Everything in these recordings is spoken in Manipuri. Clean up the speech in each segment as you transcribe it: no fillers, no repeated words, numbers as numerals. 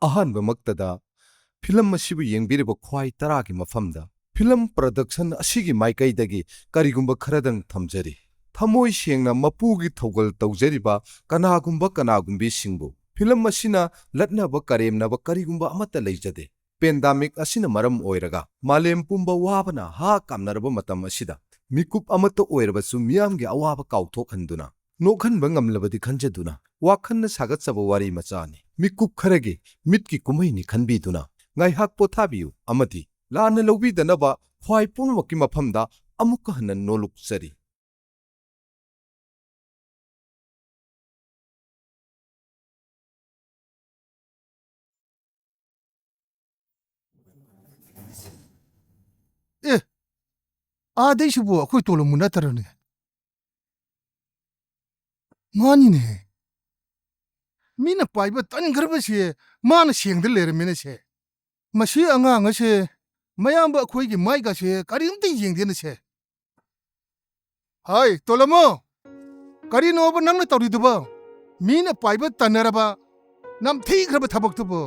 ꯑꯍꯥꯟꯕꯃꯛꯇꯗ ꯐꯤꯂꯝ ꯑꯁꯤꯕꯨ ꯌꯦꯡꯕꯤꯔꯤꯕ ꯈ꯭ꯋꯥꯏ ꯇꯔꯥꯒꯤ ꯃꯐꯝꯗ ꯐꯤꯂꯝ ꯄ꯭ꯔꯗꯛꯁꯟ ꯑꯁꯤꯒꯤ ꯃꯥꯏꯀꯩꯗꯒꯤ ꯀꯔꯤꯒꯨꯝꯕ ꯈꯔꯗꯪ ꯊꯝꯖꯔꯤ꯫ ꯊꯃꯣꯏ ꯁꯦꯡꯅ ꯃꯄꯨꯒꯤ ꯊꯧꯒꯜ ꯇꯧꯖꯔꯤꯕ ꯀꯅꯥꯒꯨꯝꯕꯁꯤꯡꯕꯨ ꯐꯤꯂꯝ ꯑꯁꯤꯅ ꯂꯠꯅꯕ ꯀꯔꯦꯝꯅꯕ ꯀꯔꯤꯒꯨꯝꯕ ꯑꯃꯠꯇ ꯂꯩꯖꯗꯦ꯫ ꯄꯦꯟꯗꯥꯃꯤꯛ ꯑꯁꯤꯅ ꯃꯔꯝ ꯑꯣꯏꯔꯒ ꯃꯥꯂꯦꯝ ꯄꯨꯝꯕ ꯋꯥꯕꯅ ꯍꯥ ꯀꯥꯝꯅꯔꯕ ꯃꯇꯝ ꯑꯁꯤꯗ ꯃꯤꯀꯨꯞ ꯑꯃꯠꯇ ꯑꯣꯏꯔꯕꯁꯨ ꯃꯤꯌꯥꯝꯒꯤ ꯑꯋꯥꯕ ꯀꯥꯎꯊꯣꯛꯍꯟꯗꯨꯅ ꯅꯣꯛꯍꯟꯕ ꯉꯝꯂꯕꯗꯤ ꯈꯟꯖꯗꯨꯅ ꯋꯥꯈꯟꯅ ꯁꯥꯒꯠꯆꯕ ꯋꯥꯔꯤ ꯃꯆꯥꯅꯤ꯫ ꯃꯤꯀꯨꯞ ꯈꯔꯒꯤ ꯃꯤꯠꯀꯤ ꯀꯨꯝꯍꯩꯅꯤ ꯈꯟꯕꯤꯗꯨꯅ ꯉꯥꯏꯍꯥꯛ ꯄꯣꯊꯥꯕꯤꯌꯨ ꯑꯃꯗꯤ ꯂꯥꯟꯅ ꯂꯧꯕꯤꯗꯅꯕ ꯈ꯭ꯋꯥꯏ ꯄꯨꯝꯅꯃꯛꯀꯤ ꯃꯐꯝꯗ ꯑꯃꯨꯛꯀ ꯍꯟꯅ ꯅꯣꯜꯂꯨꯛꯆꯔꯤ꯫ आदैसिबो अखोई तोलमु नतरने मानिने मीना पाइबा तनग्रबसे माना सेंगद लेरमिनेसे मसी अंगांगसे मयाम अखोईगी माइगासे करिमते येंगदेनसे हाय तोलमो करिनोब नंगना तौरिदुबो मीना पाइबा तनरबा नमथीग्रब थबक्तुबो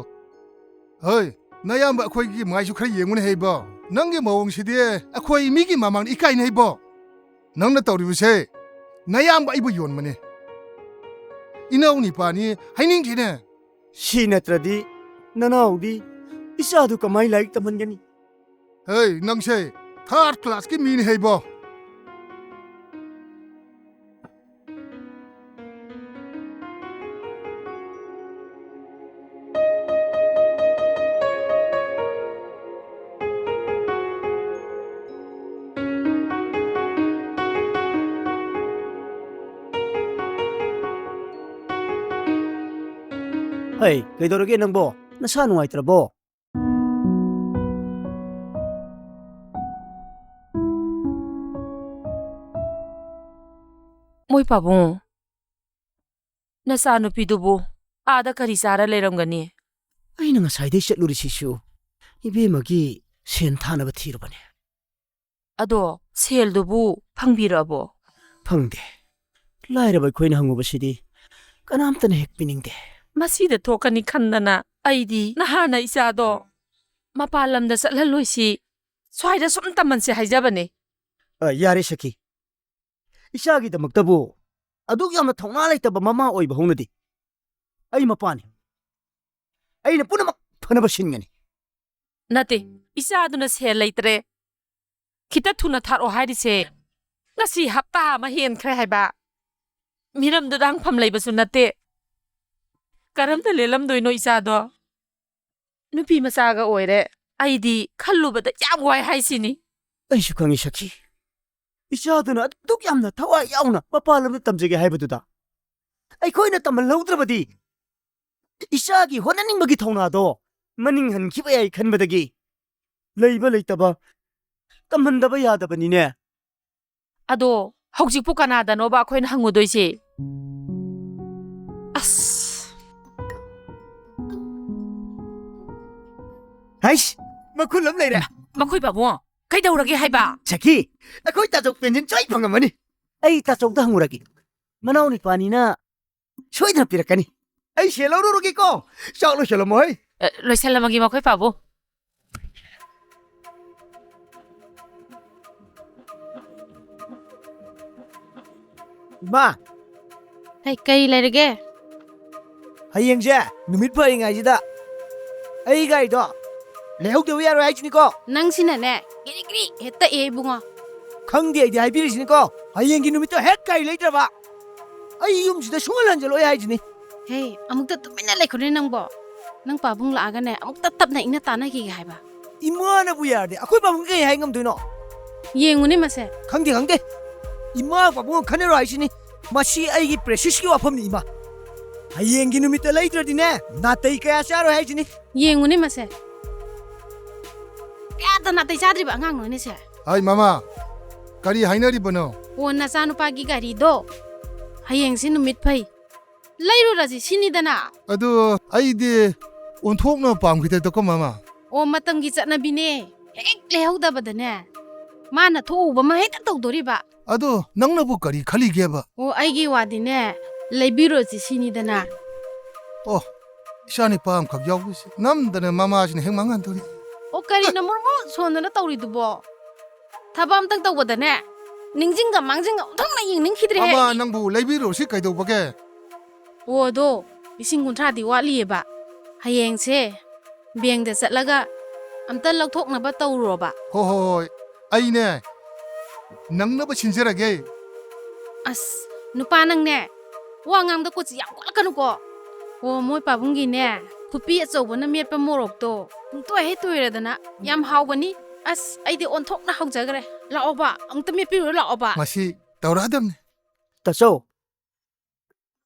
हाय नयाम अखोईगी माइसु खरा येंगुने हेबो नंगे मवंगसिदे अखोई मीगी मामांग इकाई नेबो नंगना तौरिबसे नयाम आइबो योनमने इनाउनी पानी हाइनिंगथिने सी नत्रदी ननाउदी इसादु कमाई लाइक तमनगनी हे नंगसे थर्ड क्लास की मीन हेबो Hey, kaidoorage nangbo nasa nuwaitrabo Moy pabung nasa nupidubu ada kari sara leramgani aina ngasai dei chatluri sisu ibemagi sen thanaba thirubane ado sel dubu phangbirabo phangde lairaba khoina hangubasidi kanamtana hek piningde masida thokani khandana aidi nahana isado mapalamda satlalloisi swaida sum tamanse haijabane yare saki isagi damaktabu aduk yamna thongna laitaba mama oiba hongnadi ai mapani aina punamak phanaba singani nate isaduna sel leitre kita thuna tharo hairise ngasi hapta ma hen khre haiba miram dang pham leibasu nate karamta lelam doino isado nupi masaga oire aidi khallubada yam wai haisini aishu khangi saki isaduna aduk yamna thawa yauna mapalamda tamjege haibaduda ai khoina tamal laudrabadi isagi honaningbagi thongna do maning hankiba yai khanbadagi leiba leitaba tamhandaba yadabanine ado hojikpu kanada no ba khoina hangudoise as haish makulam leira makhoi babu kaidaurage haiba saki akhoi tajok penjin choi phangamani ai tajok da hanguragi manauni pani na soidna pirakani ai shelaurugi ko chaklo shelamoi loisalamagi makhoi babu ma hai kai lerege hayengje numit phai ngai jida ai gai do lehau de yaro ai chini ko nang sinane giri giri hetta e bunga khangdi ai dai biri chini ko hayengi numit to hek kai leitraba ai yum sida sungalan jalo ai chini hey amukta tumina lekhone nangbo nang pabung la aga ne amukta tapna ina tana gi haiba imana bu yarde akhoi babung kai hai ngam duino yenguni mase khangde ima babung khanero ai chini masi ai gi precious ki wafam ni ima hayengi numit leitradi ne na tai kaya charo hai chini yenguni mase kya na tai chadri ba ngang no ne se हाय मामा करी हाइनरी बनो o na sanu pagi gari do hayeng sin numit phai lairu raji sinidana अदो आइदे ओंथोकना पामखिते तो को मामा o matam gi chatna bine hek lehauda badane mana thouba ma heta tawdori ba अदो नंगनबु करी खली गेबा o aigi wadine leibiro ji sinidana ओ ꯏꯆꯥ ꯅꯨꯄꯥ ꯑꯃꯈꯛ ꯌꯥꯎꯕꯁꯤ ꯅꯝꯗꯅ ꯃꯃꯥꯁꯤꯅ ꯍꯦꯛ ꯃꯥꯡꯍꯟꯗꯣꯔꯤ ꯑꯣ ꯀꯔꯤꯅꯣ ꯃꯣꯔꯃꯣ ꯁꯣꯟꯗꯅ ꯇꯧꯔꯤꯗꯨꯕꯣ ꯊꯕꯛ ꯑꯝꯇꯪ ꯇꯧꯕꯗꯅꯦ ꯅꯤꯡꯁꯤꯡꯒ ꯃꯥꯡꯖꯤꯡꯒ ꯑꯣꯟꯊꯣꯛꯅ ꯌꯦꯡꯅꯤꯡꯈꯤꯗ꯭ꯔꯦꯍꯦ ꯃꯃꯥ ꯑꯩꯗꯤ. ꯅꯪꯕꯨ ꯂꯩꯕꯤꯔꯨꯁꯤ ꯀꯩꯗꯧꯕꯒꯦ ꯑꯣ ꯑꯗꯣ 30,000ꯗꯤ ꯋꯥꯠꯂꯤꯑꯦꯕ ꯍꯌꯦꯡꯁꯦ ꯕꯦꯡꯗ ꯆꯠꯂꯒ ꯑꯝꯇ ꯂꯧꯊꯣꯛꯅꯕ ꯇꯧꯔꯣꯕ ꯍꯣꯏ ꯑꯩꯅꯦ ꯅꯪꯅꯕ ꯁꯤꯟꯖꯔꯒꯦ ꯑꯁ ꯅꯨꯄꯥ ꯅꯪꯅꯦ ꯋꯥ ꯉꯥꯡꯕꯗ ꯀꯣꯠꯁꯤ ꯌꯥꯝ ꯀꯣꯠꯂꯛꯀꯅꯨꯀꯣ ꯑꯣ ꯃꯣꯏ ꯄꯥꯕꯨꯡꯒꯤꯅꯦ ꯈꯨꯄꯤ ꯑꯆꯧꯕꯅ ꯃꯦꯠꯄ ꯃꯣꯔꯣꯛꯇꯣ ꯄꯨꯡꯇꯣꯏ ꯍꯦꯛ ꯇꯣꯏꯔꯗꯅ ꯌꯥꯝ ꯍꯥꯎꯕꯅꯤ ꯑꯁ ꯑꯩꯗꯤ ꯑꯣꯟꯊꯣꯛꯅ ꯍꯧꯖꯈ꯭ꯔꯦ ꯂꯥꯛꯑꯣꯕ ꯑꯃꯨꯛꯇ ꯃꯦꯠꯄꯤꯔꯨ ꯂꯥꯛꯑꯣꯕ ꯃꯁꯤ ꯇꯧꯔꯛꯑꯗꯕꯅꯤ ꯇꯥꯆꯧ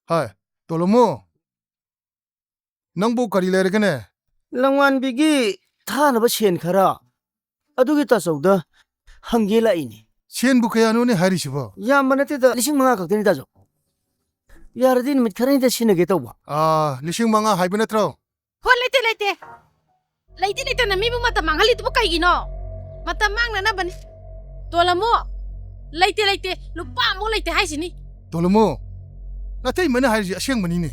ꯍꯣꯏ ꯇꯣꯂꯣꯃꯣ ꯅꯪꯕꯨ ꯀꯔꯤ ꯂꯩꯔꯒꯅꯦ ꯂꯪꯋꯥꯟꯕꯤꯒꯤ ꯊꯥꯅꯕ ꯁꯦꯟ ꯈꯔ ꯑꯗꯨꯒꯤ ꯇꯥꯆꯧꯗ ꯍꯪꯒꯦ ꯂꯥꯛꯏꯅꯤ ꯁꯦꯟꯕꯨ ꯀꯌꯥꯅꯣꯅꯦ ꯍꯥꯏꯔꯤꯁꯤꯕꯣ ꯌꯥꯝꯕ ꯅꯠꯇꯦꯗ 5,000 ꯈꯛꯇꯅꯤ ꯇꯥꯆꯧ ꯌꯥꯔꯗꯤ ꯅꯨꯃꯤꯠ ꯈꯔꯅꯤꯗ ꯁꯤꯟꯅꯒꯦ ꯇꯧꯕ 5,000 ꯍꯥꯏꯕ ꯅꯠꯇ꯭ꯔꯣ ꯍꯣꯏ ꯂꯩꯇꯦ ꯂꯩꯇꯅ ꯃꯤꯕꯨ ꯃꯇꯝ ꯃꯥꯡꯍꯜꯂꯤꯗꯨꯕꯨ ꯀꯩꯒꯤꯅꯣ ꯃꯇꯝ ꯃꯥꯡꯅꯅꯕꯅꯤ ꯇꯣꯂꯝꯃꯣ ꯂꯩꯇꯦ ꯂꯨꯄꯥ ꯑꯃꯨꯛ ꯂꯩꯇꯦ ꯍꯥꯏꯁꯤꯅꯤ ꯇꯣꯂꯣꯃꯣ ꯅꯥꯇꯩꯃꯅ ꯍꯥꯏꯔꯤꯁꯤ ꯑꯁꯦꯡꯕꯅꯤꯅꯦ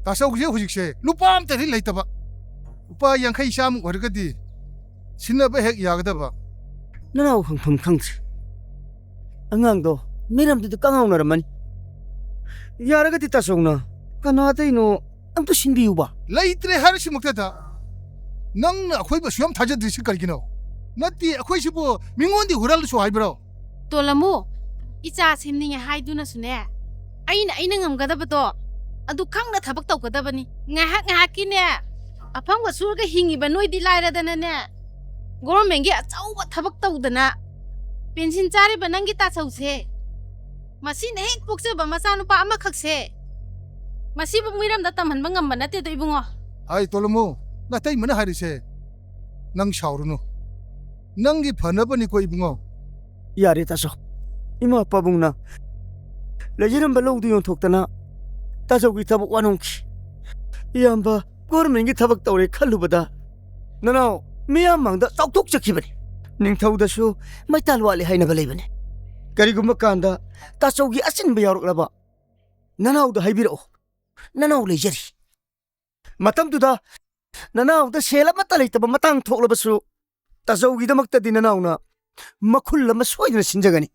ꯇꯥꯆꯧꯒꯤꯁꯦ ꯍꯧꯖꯤꯛꯁꯦ ꯂꯨꯄꯥ ꯑꯝꯇꯗꯤ ꯂꯩꯇꯕ ꯂꯨꯄꯥ 50 ꯆꯥꯝꯃꯨꯛ ꯑꯣꯏꯔꯒꯗꯤ ꯁꯤꯟꯅꯕ ꯍꯦꯛ ꯌꯥꯒꯗꯕ ꯅꯅꯥꯎ ꯍꯪꯐꯝ ꯈꯪꯗ꯭ꯔꯦ ꯑꯉꯥꯡꯗꯣ ꯃꯤꯔꯝꯗꯨꯗ ꯀꯪꯉꯥꯎꯅꯔꯝꯃꯅꯤ ꯌꯥꯔꯒꯗꯤ ꯇꯥꯆꯧꯅ ꯀꯅꯥꯗꯩꯅꯣ ꯑꯝꯇ ꯁꯤꯟꯕꯤꯌꯨꯕ ꯂꯩꯇ꯭ꯔꯦ ꯍꯥꯏꯔꯤꯁꯤꯃꯛꯇꯗ ꯅꯪꯅ ꯑꯩꯈꯣꯏꯕꯨ ꯑꯁꯨꯛ ꯌꯥꯝ ꯊꯥꯖꯗ꯭ꯔꯤꯁꯤ ꯀꯔꯤꯒꯤꯅꯣ ꯅꯠꯇꯦ ꯑꯩꯈꯣꯏꯁꯤꯕꯨ ꯃꯤꯉꯣꯟꯗꯤ ꯍꯨꯔꯥꯜꯂꯁꯨ ꯍꯥꯏꯕ꯭ꯔꯣ ꯇꯣꯂꯝꯃꯨ ꯏꯆꯥ ꯁꯦꯝꯅꯤꯡꯉꯦ ꯍꯥꯏꯗꯨꯅꯁꯨꯅꯦ ꯑꯩꯅ ꯉꯝꯒꯗꯕꯗꯣ ꯑꯗꯨ ꯈꯪꯅ ꯊꯕꯛ ꯇꯧꯒꯗꯕꯅꯤ ꯉꯥꯏꯍꯥꯛꯀꯤꯅꯦ ꯑꯐꯪꯕ ꯁꯨꯔꯒ ꯍꯤꯡꯉꯤꯕ ꯅꯣꯏꯗꯤ ꯂꯥꯏꯔꯗꯅꯅꯦ ꯒꯣꯔꯃꯦꯟꯒꯤ ꯑꯆꯧꯕ ꯊꯕꯛ ꯇꯧꯗꯅ ꯄꯦꯟꯁꯤꯟ ꯆꯥꯔꯤꯕ ꯅꯪꯒꯤ ꯇꯥꯆꯧꯁꯦ ꯃꯁꯤꯅ ꯍꯦꯛ ꯄꯣꯛꯆꯕ ꯃꯆꯥꯅꯨꯄꯥ ꯑꯃꯈꯛꯁꯦ ꯃꯁꯤꯕꯨ ꯃꯤꯔꯝꯗ ꯇꯝꯍꯟꯕ ꯉꯝꯕ ꯅꯠꯇꯦꯗꯣ ꯏꯕꯨꯡꯉꯣ ꯍꯥꯏ ꯇꯣꯂꯣꯃꯣ ꯅꯥꯇꯩꯃꯅ ꯍꯥꯏꯔꯤꯁꯦ ꯅꯪ ꯁꯥꯎꯔꯨꯅꯨ ꯅꯪꯒꯤ ꯐꯅꯕꯅꯤꯀꯣ ꯏꯕꯨꯡꯉꯣ ꯌꯥꯔꯦ ꯇꯥꯆꯧ ꯏꯃꯥ ꯄꯥꯕꯨꯡꯅ ꯂꯩꯖꯔꯝꯕ ꯂꯧꯗꯨ ꯌꯣꯟꯊꯣꯛꯇꯅ ꯇꯥꯆꯧꯒꯤ ꯊꯕꯛ ꯋꯥꯅꯣꯝꯈꯤ ꯏꯌꯥꯝꯕ ꯒꯣꯔꯃꯦꯟꯒꯤ ꯊꯕꯛ ꯇꯧꯔꯦ ꯈꯜꯂꯨꯕꯗ ꯅꯅꯥꯎ ꯃꯤꯌꯥꯝ ꯃꯥꯡꯗ ꯆꯥꯎꯊꯣꯛꯆꯈꯤꯕꯅꯤ ꯅꯤꯡꯊꯧꯗꯁꯨ ꯃꯩꯇꯥꯜ ꯋꯥꯠꯂꯤ ꯍꯥꯏꯅꯕ ꯂꯩꯕꯅꯤ ꯀꯔꯤꯒꯨꯝꯕ ꯀꯥꯟꯗ ꯇꯥꯆꯧꯒꯤ ꯑꯆꯤꯟꯕ ꯌꯥꯎꯔꯛꯂꯕ ꯅꯅꯥꯎꯗ ꯍꯥꯏꯕꯤꯔꯛꯑꯣ ꯅꯅꯥꯎ ꯂꯩꯖꯔꯤ ꯃꯇꯝꯗꯨꯗ ꯅꯅꯥꯎꯗ ꯁꯦꯜ ꯑꯃꯠꯇ ꯂꯩꯇꯕ ꯃꯇꯥꯡ ꯊꯣꯛꯂꯕꯁꯨ ꯇꯥꯆꯧꯒꯤꯗꯃꯛꯇꯗꯤ ꯅꯅꯥꯎꯅ ꯃꯈꯨꯜ ꯑꯃ ꯁꯣꯏꯗꯅ ꯁꯤꯟꯖꯒꯅꯤ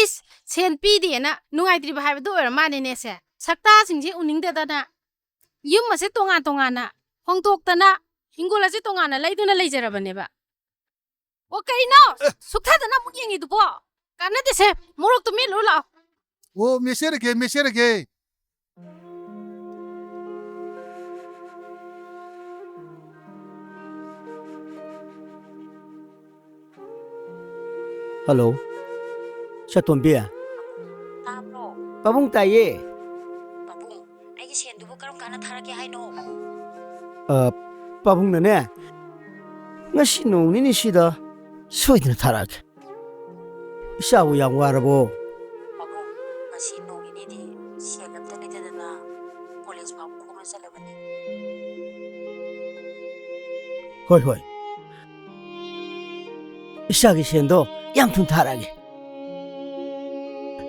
ꯏꯁ ꯁꯦꯟ ꯄꯤꯗꯦꯅ ꯅꯨꯡꯉꯥꯏꯇ꯭ꯔꯤꯕ ꯍꯥꯏꯕꯗꯨ ꯑꯣꯏꯔ ꯃꯥꯜꯂꯦꯅꯦꯁꯦ ꯁꯛꯇꯥꯁꯤꯡꯁꯦ ꯎꯅꯤꯡꯗꯗꯅ ꯌꯨꯝ ꯑꯁꯦ ꯇꯣꯉꯥꯟꯅ ꯍꯣꯡꯗꯣꯛꯇꯅ ꯍꯤꯡꯒꯣꯜ ꯑꯁꯦ ꯇꯣꯉꯥꯟꯅ ꯂꯩꯗꯨꯅ ꯂꯩꯖꯔꯕꯅꯦꯕ ꯑꯣ ꯀꯔꯤꯅꯣ ꯁꯨꯛꯊꯗꯅ ꯑꯃꯨꯛ ꯌꯦꯡꯉꯤꯗꯨꯕꯣ ꯀꯥꯟꯅꯗꯦꯁꯦ ꯃꯣꯔꯣꯛꯇꯨ ꯃꯦꯠꯂꯨ ꯂꯥꯛꯑꯣ ꯑꯣ ꯃꯦꯠꯆꯔꯒꯦ ꯍꯜꯂꯣ ꯆꯇꯣꯝꯕꯤ ꯇꯥꯕ꯭ꯔꯣ ꯄꯥꯕꯨꯡ ꯇꯥꯏꯌꯦ ꯄꯥꯕꯨꯡ ꯑꯩꯒꯤ ꯁꯦꯟꯗꯨꯕꯨ ꯀꯔꯝ ꯀꯥꯟꯗ ꯊꯥꯔꯛꯀꯦ ꯍꯥꯏꯅꯣ ꯄꯥꯕꯨꯡꯅꯅꯦ ꯉꯁꯤ ꯅꯣꯡ ꯅꯤꯅꯤꯁꯤꯗ ꯁꯣꯏꯗꯅ ꯊꯥꯔꯛꯑꯒꯦ ꯏꯆꯥꯕꯨ ꯌꯥꯝ ꯋꯥꯔꯕꯣ ꯄꯥꯕꯨꯡ ꯉꯁꯤ ꯅꯣꯡ ꯅꯤꯅꯤꯗꯤ ꯁꯦꯟ ꯑꯝꯇ ꯂꯩꯇꯗꯅ ꯀꯣꯂꯦꯖ ꯐꯥꯎ ꯈꯣꯡꯅ ꯆꯠꯂꯕꯅꯤ ꯍꯣꯏ ꯏꯆꯥꯒꯤ ꯁꯦꯟꯗꯣ ꯌꯥꯝ ꯊꯨꯅ ꯊꯥꯔꯛꯑꯒꯦ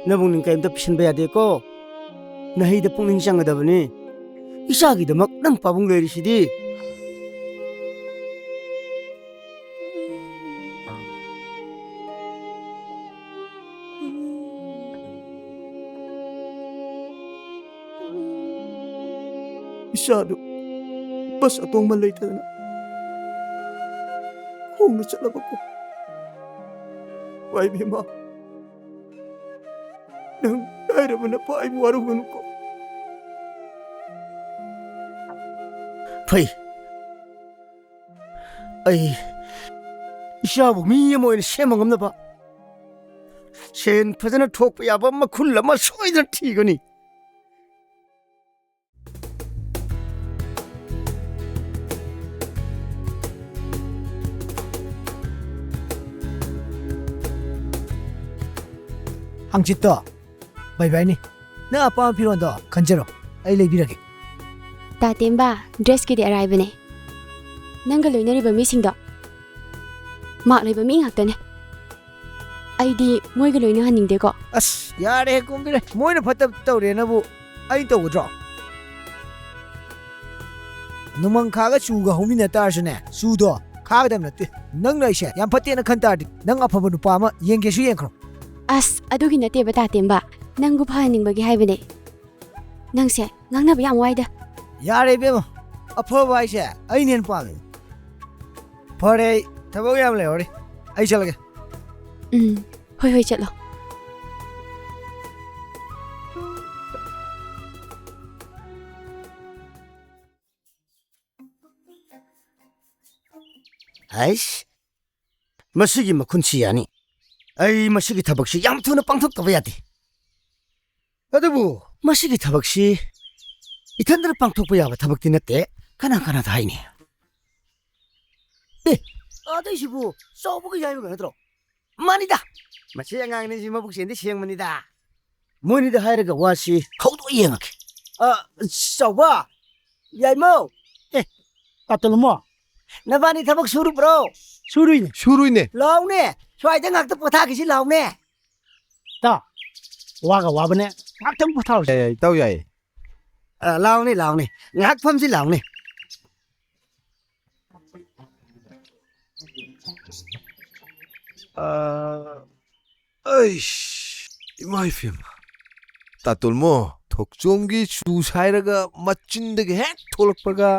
ꯅꯕꯨꯡꯅꯤꯡ ꯀꯩꯝꯇ ꯄꯤꯁꯤꯟꯕ ꯌꯥꯗꯦꯀꯣ ꯅꯍꯩꯗ ꯄꯨꯛꯅꯤꯡ ꯆꯪꯒꯗꯕꯅꯤ ꯏꯆꯥꯒꯤꯗꯃꯛ ꯅꯪ ꯄꯥꯕꯨꯡ ꯂꯩꯔꯤꯁꯤꯗꯤ ꯏꯆꯥꯗꯨ ꯕꯁ ꯑꯇꯣꯡꯕ ꯂꯩꯇꯗꯅ ꯈꯣꯡꯅ ꯆꯠꯂꯕꯀꯣ ꯋꯥꯏꯕꯦꯝꯃ ꯅꯪ ꯂꯥꯏꯔꯕꯅ ꯄꯥꯏꯕ ꯋꯥꯔꯨꯒꯅꯨꯀꯣ ꯐꯩ ꯑꯩ ꯏꯆꯥꯕꯨ ꯃꯤ ꯑꯃ ꯑꯣꯏꯅ ꯁꯦꯝꯕ ꯉꯝꯅꯕ ꯁꯦꯟ ꯐꯖꯅ ꯊꯣꯛꯄ ꯌꯥꯕ ꯃꯈꯨꯜ ꯑꯃ ꯁꯣꯏꯗꯅ ꯊꯤꯒꯅꯤ ꯍꯪꯆꯤꯠꯇꯣ ꯕꯥꯏ ꯕꯥꯏꯅꯤ ꯅꯪ ꯑꯄꯥꯝꯕ ꯐꯤꯔꯣꯟꯗꯣ ꯈꯟꯖꯔꯣ ꯑꯩ ꯂꯩꯕꯤꯔꯒꯦ ꯇꯥꯇꯦꯝꯕꯥ ꯗ꯭ꯔꯦꯁꯀꯤꯗꯤ ꯑꯔꯥꯏꯕꯅꯦ ꯅꯪꯒ ꯂꯣꯏꯅꯔꯤꯕ ꯃꯤꯁꯤꯡꯗꯣ ꯃꯥꯛ ꯂꯩꯕ ꯃꯤ ꯉꯥꯛꯇꯅꯦ ꯑꯩꯗꯤ ꯃꯣꯏꯒ ꯂꯣꯏꯅꯍꯟꯅꯤꯡꯗꯦꯀꯣ ꯑꯁ ꯌꯥꯔꯦ ꯀꯨꯝꯕꯤꯔꯦ ꯃꯣꯏꯅ ꯐꯠꯇꯕ ꯇꯧꯔꯦꯅꯕꯨ ꯑꯩ ꯇꯧꯒꯗ꯭ꯔꯣ ꯅꯣꯡꯃꯪ ꯈꯥꯒ ꯆꯨꯒ ꯍꯧꯃꯤꯟꯅ ꯇꯥꯔꯁꯨꯅꯦ ꯆꯨꯗꯣ ꯈꯥꯒꯗꯕ ꯅꯠꯇꯦ ꯅꯪꯅ ꯑꯩꯁꯦ ꯌꯥꯝ ꯐꯠꯇꯦꯅ ꯈꯟ ꯇꯥꯔꯗꯤ ꯅꯪ ꯑꯐꯕ ꯅꯨꯄꯥ ꯑꯃ ꯌꯦꯡꯒꯦꯁꯨ ꯌꯦꯡꯈ꯭ꯔꯣ ꯑꯁ ꯑꯗꯨꯒꯤ ꯅꯠꯇꯦꯕ ꯇꯥꯇꯦꯝꯕ ꯅꯪꯕꯨ ꯐꯍꯟꯅꯤꯡꯕꯒꯤ ꯍꯥꯏꯕꯅꯦ ꯅꯪꯁꯦ ꯉꯥꯡꯅꯕ ꯌꯥꯝ ꯋꯥꯏꯗ ꯌꯥꯔꯦ ꯏꯕꯦꯝꯃ ꯑꯐꯕ ꯍꯥꯏꯁꯦ ꯑꯩꯅ ꯍꯦꯟꯅ ꯄꯥꯝꯃꯦ ꯐꯔꯦ ꯑꯩ ꯊꯕꯛ ꯌꯥꯝ ꯂꯩꯍꯧꯔꯤ ꯑꯩ ꯆꯠꯂꯒꯦ ꯍꯣꯏ ꯍꯣꯏ ꯆꯠꯂꯣ ꯍꯩꯁ ꯃꯁꯤꯒꯤ ꯃꯈꯨꯟꯁꯤ ꯌꯥꯅꯤ ꯑꯩ ꯃꯁꯤꯒꯤ ꯊꯕꯛꯁꯤ ꯌꯥꯝ ꯊꯨꯅ ꯄꯥꯡꯊꯣꯛꯇꯕ ꯌꯥꯗꯦ ꯑꯗꯨꯕꯨ ꯃꯁꯤꯒꯤ ꯊꯕꯛꯁꯤ ꯏꯊꯟꯗꯅ ꯄꯥꯡꯊꯣꯛꯄ ꯌꯥꯕ ꯊꯕꯛꯇꯤ ꯅꯠꯇꯦ ꯀꯅꯥ ꯀꯅꯥꯗ ꯍꯥꯏꯅꯤ ꯑꯦ ꯑꯗꯩꯁꯤꯕꯨ ꯆꯥꯎꯕꯒ ꯌꯥꯏꯕꯒ ꯅꯠꯇ꯭ꯔꯣ ꯃꯥꯅꯤꯗ ꯃꯁꯤ ꯑꯉꯥꯡꯅꯤꯁꯤ ꯃꯕꯨꯛꯁꯦꯟꯗꯤ ꯁꯦꯡꯕꯅꯤꯗ ꯃꯣꯏꯅꯤꯗ ꯍꯥꯏꯔꯒ ꯋꯥꯁꯤ ꯍꯧꯗꯣꯛ ꯌꯦꯡꯉꯛꯀꯦ ꯆꯥꯎꯕ ꯌꯥꯏꯃꯧ ꯇꯥꯇꯣꯂꯃꯣ ꯅꯕꯥꯅꯤ ꯊꯕꯛ ꯁꯨꯔꯨꯕ꯭ꯔꯣ ꯁꯨꯔꯨꯏꯅꯦ ꯁꯨꯔꯨꯏꯅꯦ ꯂꯥꯎꯅꯦ ꯁ꯭ꯋꯥꯏꯗ ꯉꯥꯛꯇ ꯄꯣꯊꯥꯈꯤꯁꯤ ꯂꯥꯎꯅꯦ ꯇꯥ ꯋꯥꯒ ꯋꯥꯕꯅꯦ ꯉꯥꯛꯇꯪ ꯄꯣꯊꯥꯔꯨꯁꯤ ꯌꯥꯏ ꯏꯇꯥꯎ ꯌꯥꯏ ꯂꯥꯎꯅꯦ ꯂꯥꯎꯅꯦ ꯉꯥꯏꯍꯥꯛ ꯐꯝꯁꯤ ꯂꯥꯎꯅꯦ ꯑꯩꯁ ꯏꯃꯥ ꯏꯐꯦꯝꯃ ꯇꯥꯇꯣꯜꯃꯣ ꯊꯣꯛꯆꯣꯝꯒꯤ ꯆꯨ ꯁꯥꯏꯔꯒ ꯃꯆꯤꯟꯗꯒꯤ ꯍꯦꯛ ꯊꯣꯛꯂꯛꯄꯒ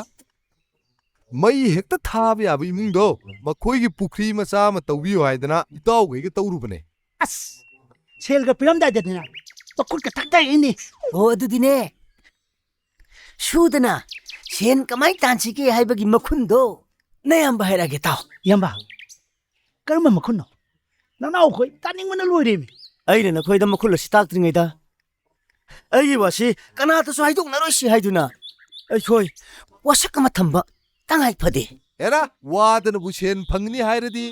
ꯃꯩ ꯍꯦꯛꯇ ꯊꯥꯕ ꯌꯥꯕ ꯏꯃꯨꯡꯗꯣ ꯃꯈꯣꯏꯒꯤ ꯄꯨꯈ꯭ꯔꯤ ꯃꯆꯥ ꯑꯃ ꯇꯧꯕꯤꯌꯨ ꯍꯥꯏꯗꯅ ꯏꯇꯥꯎꯈꯩꯒ ꯇꯧꯔꯨꯕꯅꯦ ꯑꯁ ꯁꯦꯜꯒ ꯄꯤꯔꯝꯗꯥꯏꯗꯅꯤꯅ ꯃꯈꯨꯠꯀ ꯊꯛꯇꯥꯏꯅꯤ ꯑꯣ ꯑꯗꯨꯗꯤꯅꯦ ꯁꯨꯗꯅ ꯁꯦꯟ ꯀꯃꯥꯏꯅ ꯇꯥꯟꯁꯤꯒꯦ ꯍꯥꯏꯕꯒꯤ ꯃꯈꯨꯟꯗꯣ ꯅꯌꯥꯝꯕ ꯍꯥꯏꯔꯛꯑꯒꯦ ꯇꯥꯎ ꯏꯌꯥꯝꯕ ꯀꯔꯝꯕ ꯃꯈꯨꯟꯅꯣ ꯅꯅꯥꯎ ꯑꯩꯈꯣꯏ ꯇꯥꯅꯤꯡꯕꯅ ꯂꯣꯏꯔꯦꯃꯤ ꯑꯩꯅ ꯅꯈꯣꯏꯗ ꯃꯈꯨꯜ ꯑꯁꯤ ꯇꯥꯛꯇ꯭ꯔꯤꯉꯩꯗ ꯑꯩꯒꯤ ꯋꯥꯁꯤ ꯀꯅꯥꯇꯁꯨ ꯍꯥꯏꯗꯣꯛꯅꯔꯣꯏꯁꯤ ꯍꯥꯏꯗꯨꯅ ꯑꯩꯈꯣꯏ ꯋꯥꯁꯛ ꯑꯃ ꯊꯝꯕ ꯇꯉꯥꯏ ꯐꯗꯦ ꯑꯦꯔꯥ ꯋꯥꯗꯅꯕꯨ ꯁꯦꯟ ꯐꯪꯅꯤ ꯍꯥꯏꯔꯗꯤ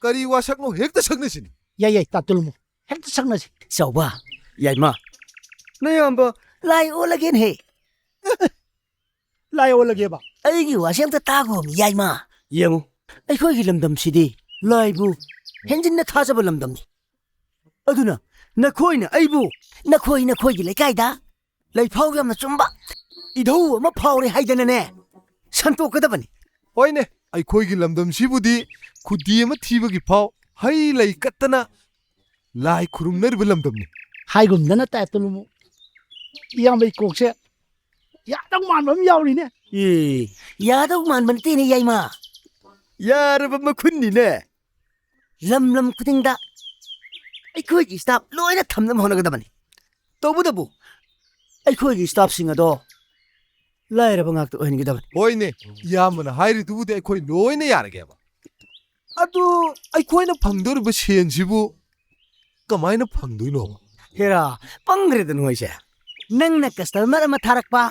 ꯀꯔꯤ ꯋꯥꯁꯛꯅꯣ ꯍꯦꯛꯇ ꯁꯛꯅꯁꯤꯅꯤ ꯌꯥꯏ ꯌꯥꯏ ꯇꯥꯇꯣꯂꯃꯣ ꯍꯦꯛꯇ ꯁꯛꯅꯁꯤ ꯆꯥꯎꯕ ꯌꯥꯏꯃ ꯅꯌꯥꯝꯕ ꯂꯥꯏ ꯑꯣꯜꯂꯒꯦꯅꯍꯦ ꯂꯥꯏ ꯑꯣꯜꯂꯒꯦꯕ ꯑꯩꯒꯤ ꯋꯥꯁꯤ ꯑꯝꯇ ꯇꯥꯈꯣ ꯌꯥꯏꯃ ꯌꯦꯡꯉꯨ ꯑꯩꯈꯣꯏꯒꯤ ꯂꯝꯗꯝꯁꯤꯗꯤ ꯂꯥꯏꯕꯨ ꯍꯦꯟꯖꯤꯟꯅ ꯊꯥꯖꯕ ꯂꯝꯗꯝꯅꯤ ꯑꯗꯨꯅ ꯅꯈꯣꯏꯅ ꯑꯩꯕꯨ ꯅꯈꯣꯏꯒꯤ ꯂꯩꯀꯥꯏꯗ ꯂꯩꯐꯥꯎ ꯌꯥꯝꯅ ꯆꯨꯝꯕ ꯏꯙꯧ ꯑꯃ ꯐꯥꯎꯔꯦ ꯍꯥꯏꯗꯅꯅꯦ ꯁꯟꯇꯣꯛꯀꯗꯕꯅꯤ ꯍꯣꯏꯅꯦ ꯑꯩꯈꯣꯏꯒꯤ ꯂꯝꯗꯝꯁꯤꯕꯨꯗꯤ ꯈꯨꯗꯤ ꯑꯃ ꯊꯤꯕꯒꯤ ꯐꯥꯎ ꯍꯩ ꯂꯩ ꯀꯠꯇꯅ ꯂꯥꯏ ꯈꯨꯔꯨꯝꯅꯔꯤꯕ ꯂꯝꯗꯝꯅꯤ ꯍꯥꯏꯒꯨꯝꯗꯅ ꯇꯥꯇꯣꯂꯃꯣ ꯏꯌꯥꯝꯕꯩ ꯀꯣꯛꯁꯦ ꯌꯥꯗꯧ ꯃꯥꯟꯕ ꯑꯃ ꯌꯥꯎꯔꯤꯅꯦ ꯌꯥꯗꯧ ꯃꯥꯟꯕ ꯅꯠꯇꯦꯅꯦ ꯌꯥꯏꯃ ꯌꯥꯔꯕ ꯃꯈꯨꯟꯅꯤꯅꯦ ꯂꯝ ꯈꯨꯗꯤꯡꯗ ꯑꯩꯈꯣꯏꯒꯤ ꯁ꯭ꯇꯥꯐ ꯂꯣꯏꯅ ꯊꯝꯅꯕ ꯍꯣꯠꯅꯒꯗꯕꯅꯤ ꯇꯧꯕꯇꯕꯨ ꯑꯩꯈꯣꯏꯒꯤ ꯁ꯭ꯇꯥꯐꯁꯤꯡ ꯑꯗꯣ ꯂꯥꯏꯔꯕ ꯉꯥꯛꯇ ꯑꯣꯏꯍꯟꯒꯗꯕꯅꯤ ꯍꯣꯏꯅꯦ ꯏꯌꯥꯝꯕꯅ ꯍꯥꯏꯔꯤꯗꯨꯕꯨꯗꯤ ꯑꯩꯈꯣꯏ ꯂꯣꯏꯅ ꯌꯥꯔꯒꯦꯕ ꯑꯗꯨ ꯑꯩꯈꯣꯏꯅ ꯐꯪꯗꯧꯔꯤꯕ ꯁꯦꯟꯁꯤꯕꯨ ꯀꯃꯥꯏꯅ ꯐꯪꯗꯣꯏꯅꯣꯕ ꯍꯦꯔꯥ ꯄꯪꯈ꯭ꯔꯦꯗ ꯅꯣꯏꯁꯦ ꯅꯪꯅ ꯀꯁꯇꯃꯔ ꯑꯃ ꯊꯥꯔꯛꯄ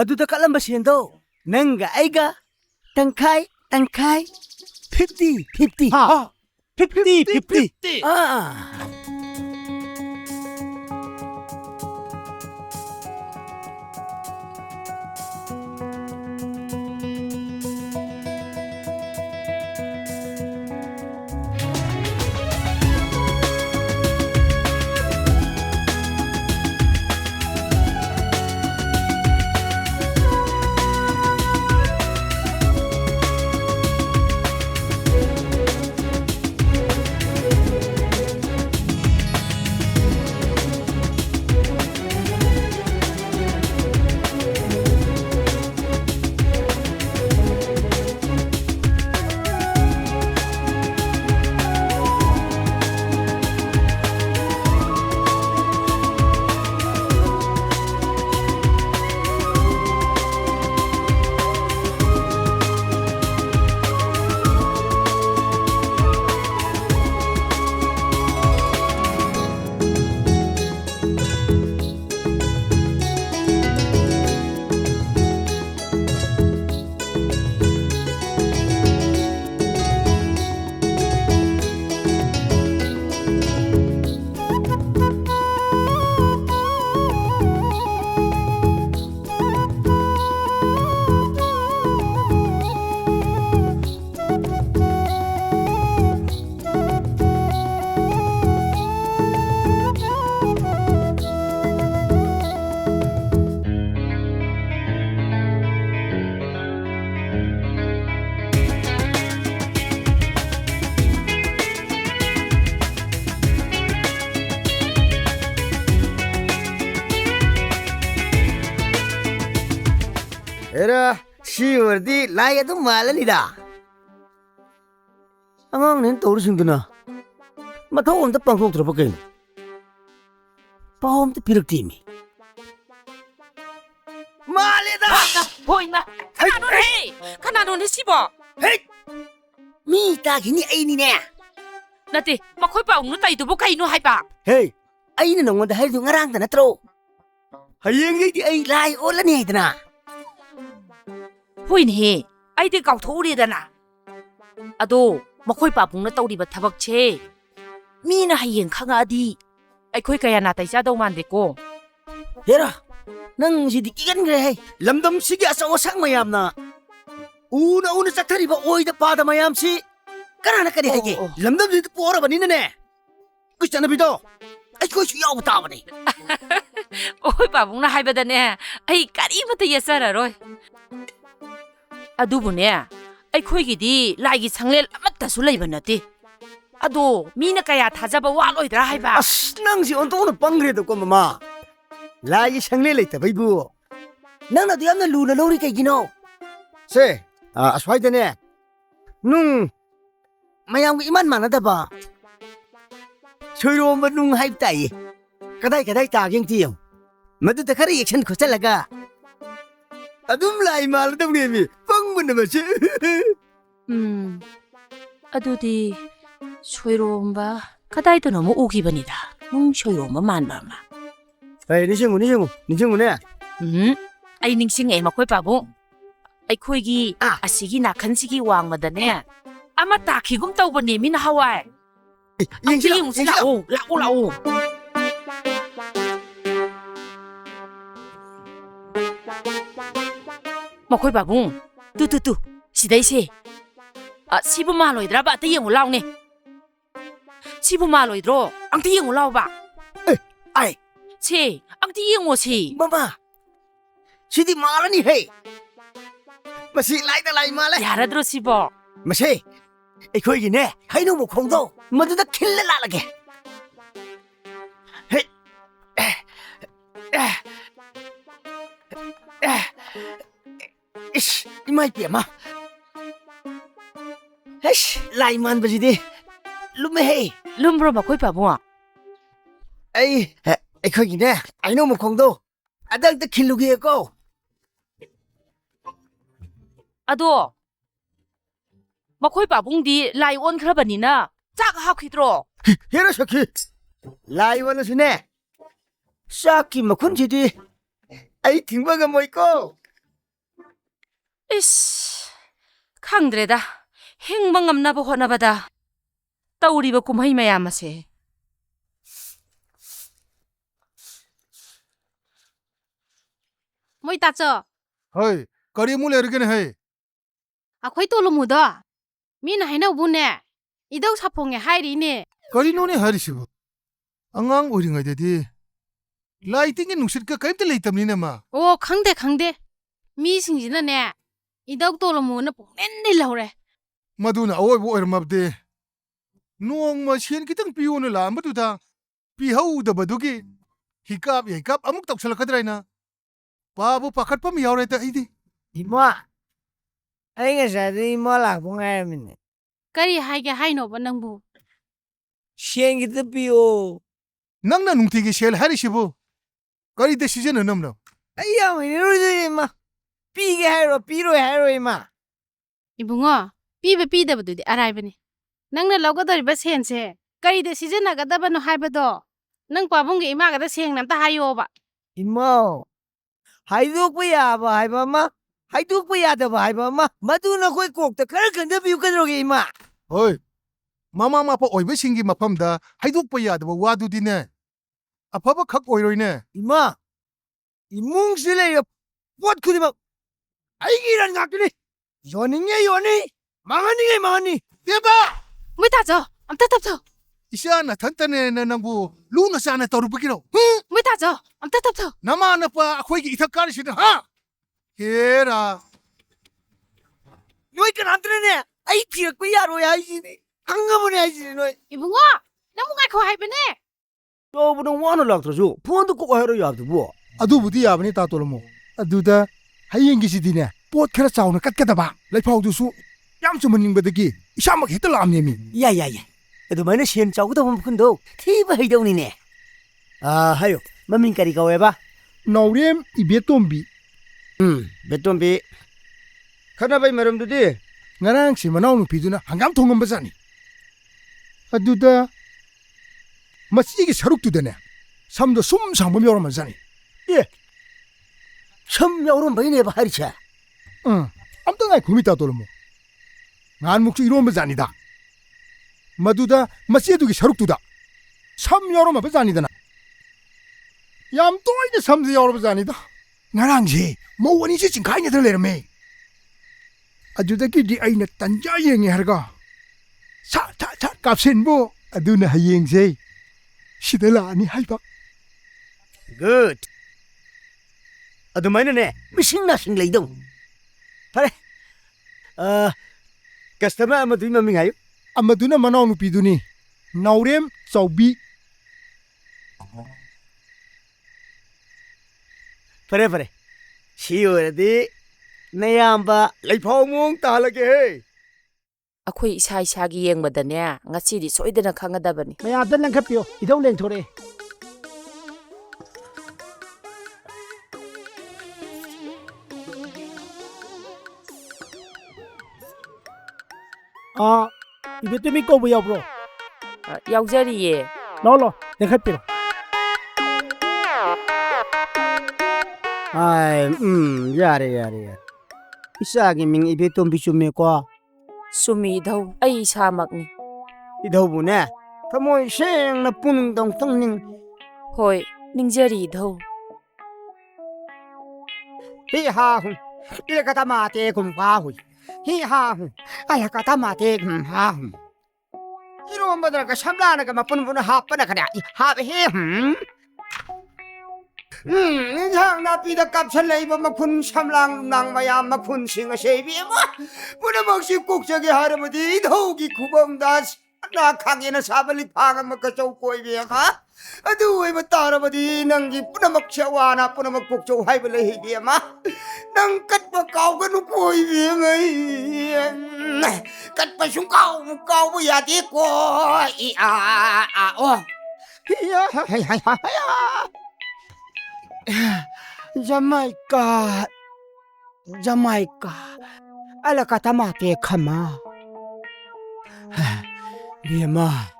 ꯑꯗꯨꯗ ꯀꯠꯂꯝꯕ ꯁꯦꯟꯗꯣ ꯅꯪꯒ ꯑꯩꯒ ꯇꯪꯈꯥꯏ 50-50 ꯍꯥ 50-50 ꯏꯃꯥ 에라 시월디 라이도 말라니다. 안강는 떠오르신드나. 마타오 온다 방송 들어볼게. 파움도 비럭티미. 말이다. 보이나? 카나노네! 카나노네 씹어! 헤이. 미타기니 아이니네. 나때 마코이 빠옹노 따이도보 가이노 하이바! 헤이. 아이는 너한테 할수 nga랑다 나트로. 하영이디 아이 라이 올라니 하이드나. 보이네. 아이들 가우토우리다나. 아도 마코이 빠옹노 따우리바 타박체. 미나 하이엔 캉아디. 아이코이 가야 나 따이자도 만데고. 얘라, 넌 시디 끼간 그래. 람덤시기 아싸워 상마야암나. 우나 싹타리바 오이다 바다 마야암시. 까나나까리 하게. 람덤시디 뽀라바 니네. 그잖아 비도. 아이코이 주야오 따바니. 오이 빠옹노 하이바다네. 아이 까리부터 예사라로. 아두부네. 아이코이기디 라이기 상렐 아마따 술라이바 나티. 아도 미나 가야 다잡아 와로이더라 하이바. 아스, 낭시 온토는 빵그레도 꼬마마. 라이 상례 레이타 바이부. 낭나도 얌나 루나 로리 깨기노. 세, 아스와이드네. 능, 마양 이만 많아다봐. 소요만 능 하입다이. 가다이 따갱티요. 마두다 카리 액션 코살라가. 아둠 라이 말다 우리미 빵문나 마시. 아두디 소이로움바 가다이도 너무 오기번이다. 소이로움바 만바마. 에이, 니싱구네. 아이 닝싱에 마코이 바보. 아이 코이기 아시기 나칸시기 왕마다네. 아마 따키금 떠보니 민 하와이. 잉싱 라오. 마코이 바보. 뚜 시다이시. 시부마로이드라 바트 잉 올라오네. 시부마로이드로 앙티 잉 올라오바. 아이. 치, 앙티 잉 오시. 마마. 시디 말하니 헤이. 마시 라이다 라이 말해. 야라드로 시버. 마시. 이거이기네. 하이노 목콩도 모두다 킬레라라게. 헤이. 이씨, 이마이 삐마. 에이씨, 라이만 버지디. 루메 헤이. 룸브로 마코이 바보아. 에이, 이거이기네. 하이노 목콩도 아달도 킬루기에고. 아도 마코이 바봉디 라이 온 크라바니나 짝 하퀴드로. 헤라샤키. 라이원은 샤키 마쿤지디. 아이 딩바가 뭐 있고. 이씨, 강드레다. 행방암나보 호나바다. 따우리바 곰하이마야 마세. Moi ta cho. 헤이, 거리 물에 이러긴 해. Akhoi to lo mu da. Min haina bu ne. Idau sapong e hairi ne. 거리 노네 하리시고. 안강 오링아이데디. 라이팅이 누실까 까임때 레이tam니네 마. O khangde. Mi sing jina ne. Idau to lo mu na pong nen ni lo re. 마두나 어이 뭐 얼마데. 노엉마 시엔 기땅 비오는 라마두다. 비하우다 바두기. 히캅 아묵 떡살라카드라이나. 바보 파카트밤 야오레다 이디. 이모아. 아이가 자도 이모 라봉 하야미네. Kari haige haino ba nang bu. 시행기도 비오. 낭나 뭉티기 쉘 하리시부. 거리 데 시즌 넘너. 아이야, 이러지 이마. 삐게 하이로 삐로 하이로 이마. Ibungo. Pi ba pi da ba du di arai ba ni. Nang na logo dori ba sen se. Kari de season na ga da ba no hai ba do. Nang pa bung ge ima ga da seng nam ta hayo ba. 이모. 하이독부야 봐 하이바마. 하이독부야 봐 하이바마. 마두나 거기 꼭다 그럴 건데 비우까지로게 이마. 어이. 마마마파 오이베 싱기 마팜다. 하이독빠 야드바 와두디네. 아파바 각 오이로이네. 이마. 이 뭉실레요. 뻗구디마. 아이기란 각들이. 연이. 망하니. 대박! Moi ta cho. Am ta tap cho. 이샤나 탄탄네 나부 루나 사나 떠르부기로. Moi ta cho. Am ta tap cho. 나마나 빠 아코이기 이타카리시드 하. 헤라. 너희가 안 들으네. 아이 피었고 야로야 이지네. 한가문에 아이지네 너. Ibungo. Nang mo ga ko hai ba ne. 저분은 원을 락들어줘. 부원도 꼭 하러 야도 뭐. 아두부디 야바니 따돌모. 아두다 ꯍꯌꯦꯡꯒꯤꯁꯤꯗꯤꯅꯦ ꯄꯣꯠ ꯈꯔ ꯆꯥꯎꯅ ꯀꯠꯀꯗꯕ ꯂꯩꯐꯥꯎꯗꯨꯁꯨ ꯌꯥꯝ ꯆꯨꯝꯍꯟꯅꯤꯡꯕꯗꯒꯤ ꯏꯁꯥꯃꯛ ꯍꯦꯛꯇ ꯂꯥꯛꯑꯝꯅꯦꯃꯤ ꯌꯥꯏ ꯌꯥꯏ ꯌꯥꯏ ꯑꯗꯨꯃꯥꯏꯅ ꯁꯦꯟ ꯆꯥꯎꯒꯗꯕ ꯃꯐꯝꯗꯣ ꯊꯤꯕ ꯍꯩꯗꯧꯅꯤꯅꯦ ꯍꯥꯏꯌꯣ ꯃꯃꯤꯡ ꯀꯔꯤ ꯀꯧꯋꯦꯕ ꯅꯥꯎꯔꯦꯝ ꯏꯕꯦꯇꯣꯝꯕꯤ ꯕꯦꯇꯣꯝꯕꯤ ꯈꯠꯅꯕꯩ ꯃꯔꯝꯗꯨꯗꯤ ꯉꯔꯥꯡꯁꯤ ꯃꯅꯥꯎꯅꯨꯄꯤꯗꯨꯅ ꯍꯪꯒꯥꯝ ꯊꯣꯡꯉꯝꯕꯖꯥꯠꯅꯤ ꯑꯗꯨꯗ ꯃꯆꯤꯒꯤ ꯁꯔꯨꯛꯇꯨꯗꯅꯦ ꯁꯝꯗꯣ ꯁꯨꯝ ꯁꯥꯡꯕ ꯑꯃ ꯌꯥꯎꯔꯝꯃꯖꯥꯠꯅꯤ ꯁꯝ ꯌꯥꯎꯔꯝꯕꯩꯅꯦꯕ ꯍꯥꯏꯔꯤꯁꯦ ꯑꯝꯇ ꯉꯥꯏꯈꯣꯃꯤ ꯇꯥꯇꯣꯂꯝꯃꯣ ꯅꯍꯥꯟꯃꯨꯛꯁꯨ ꯏꯔꯣꯝꯕ ꯖꯥꯠꯅꯤꯗ ꯃꯗꯨꯗ ꯃꯆꯦꯗꯨꯒꯤ ꯁꯔꯨꯛꯇꯨꯗ ꯁꯝ ꯌꯥꯎꯔꯝꯃꯕ ꯖꯥꯠꯅꯤꯗꯅ ꯌꯥꯝ ꯇꯣꯏꯅ ꯁꯝꯁꯦ ꯌꯥꯎꯔꯕ ꯖꯥꯠꯅꯤꯗ ꯉꯔꯥꯡꯁꯦ ꯃꯧ ꯑꯅꯤꯁꯦ ꯆꯤꯡꯈꯥꯏꯅꯗꯅ ꯂꯩꯔꯝꯃꯦ ꯑꯗꯨꯗꯒꯤꯗꯤ ꯑꯩꯅ ꯇꯟꯖꯥ ꯌꯦꯡꯉꯦ ꯍꯥꯏꯔꯒ ꯁꯠ ꯁꯠ ꯁꯠ ꯀꯥꯞꯁꯤꯟꯕꯨ ꯑꯗꯨꯅ ꯍꯌꯦꯡꯁꯦ ꯁꯤꯗ ꯂꯥꯛꯑꯅꯤ ꯍꯥꯏꯕ ꯒꯨꯗ ꯑꯗꯨꯃꯥꯏꯅꯅꯦ ꯃꯤꯁꯤꯡ ꯅꯥꯁꯤꯡ ꯂꯩꯗꯧ ꯐꯔꯦ ꯀꯁꯇꯃꯔ ꯑꯃꯗꯨꯒꯤ ꯃꯃꯤꯡ ꯍꯥꯏꯌꯨ ꯑꯃꯗꯨꯅ ꯃꯅꯥꯎꯅꯨꯄꯤꯗꯨꯅꯤ ꯅꯥꯎꯔꯦꯝ ꯆꯥꯎꯕꯤ ꯐꯔꯦ ꯐꯔꯦ ꯁꯤ ꯑꯣꯏꯔꯗꯤ ꯅꯌꯥꯝꯕ ꯂꯩꯐꯥꯎ ꯃꯑꯣꯡ ꯇꯥꯍꯜꯂꯒꯦꯍꯦ ꯑꯩꯈꯣꯏ ꯏꯁꯥ ꯏꯁꯥꯒꯤ ꯌꯦꯡꯕꯗꯅꯦ ꯉꯁꯤꯗꯤ ꯁꯣꯏꯗꯅ ꯈꯪꯒꯗꯕꯅꯤ ꯃꯌꯥꯝꯇ ꯂꯪꯈꯠꯄꯤꯌꯣ ꯏꯙꯧ ꯂꯦꯡꯊꯣꯔꯛꯑꯦ 이베토미 ꯀꯧꯕ ꯌꯥꯎꯕ꯭ꯔꯣ ꯌꯥꯎꯖꯔꯤꯌꯦ ꯂꯥꯛꯑꯣ ꯂꯥꯛꯑꯣ ꯂꯦꯡꯈꯠꯄꯤꯔꯣ ꯌꯥꯔꯦ ꯌꯥꯔꯦ ꯌꯥꯔꯦ ꯏꯆꯥꯒꯤ ꯃꯤꯡ 이베tom비 ꯆꯨꯝꯃꯦꯀꯣ ꯆꯨꯝꯃꯤ ꯏꯙꯧ ꯑꯩ ꯏꯁꯥꯃꯛꯅꯤ ꯏꯙꯧꯕꯨꯅꯦ ꯊꯃꯣꯏ ꯁꯦꯡꯅ ꯄꯨꯛꯅꯤꯡꯗ ꯑꯃꯨꯛꯇꯪ ꯍꯣꯏ ꯅꯤꯡꯖꯔꯤ ꯏꯙꯧ ꯍꯤ ꯍꯥ ꯍꯨꯝ 이래가다 마대 곰파후이 히하후 알라가다 마대 곰하후 이놈들과 삼라나가 마뿐분을 하빠나 그래 하베히 장나비다 깝찰 레이버 마푼 삼랑 낭마야 마푼 싱어 쉐이비마 부나먹시 꼭저기 하르머디 더욱이 구범다 나 강에는 사발리 방아 먹고 쪼꼬이비야 aduh iba tara ba di nang gi puna maksyawa na puna magpukso hay bala hibi ama nang kat pa kau ka nuko hibi ngay kat pa sung kau mo yati ko oh Jamaica ala kata mate kama Biyama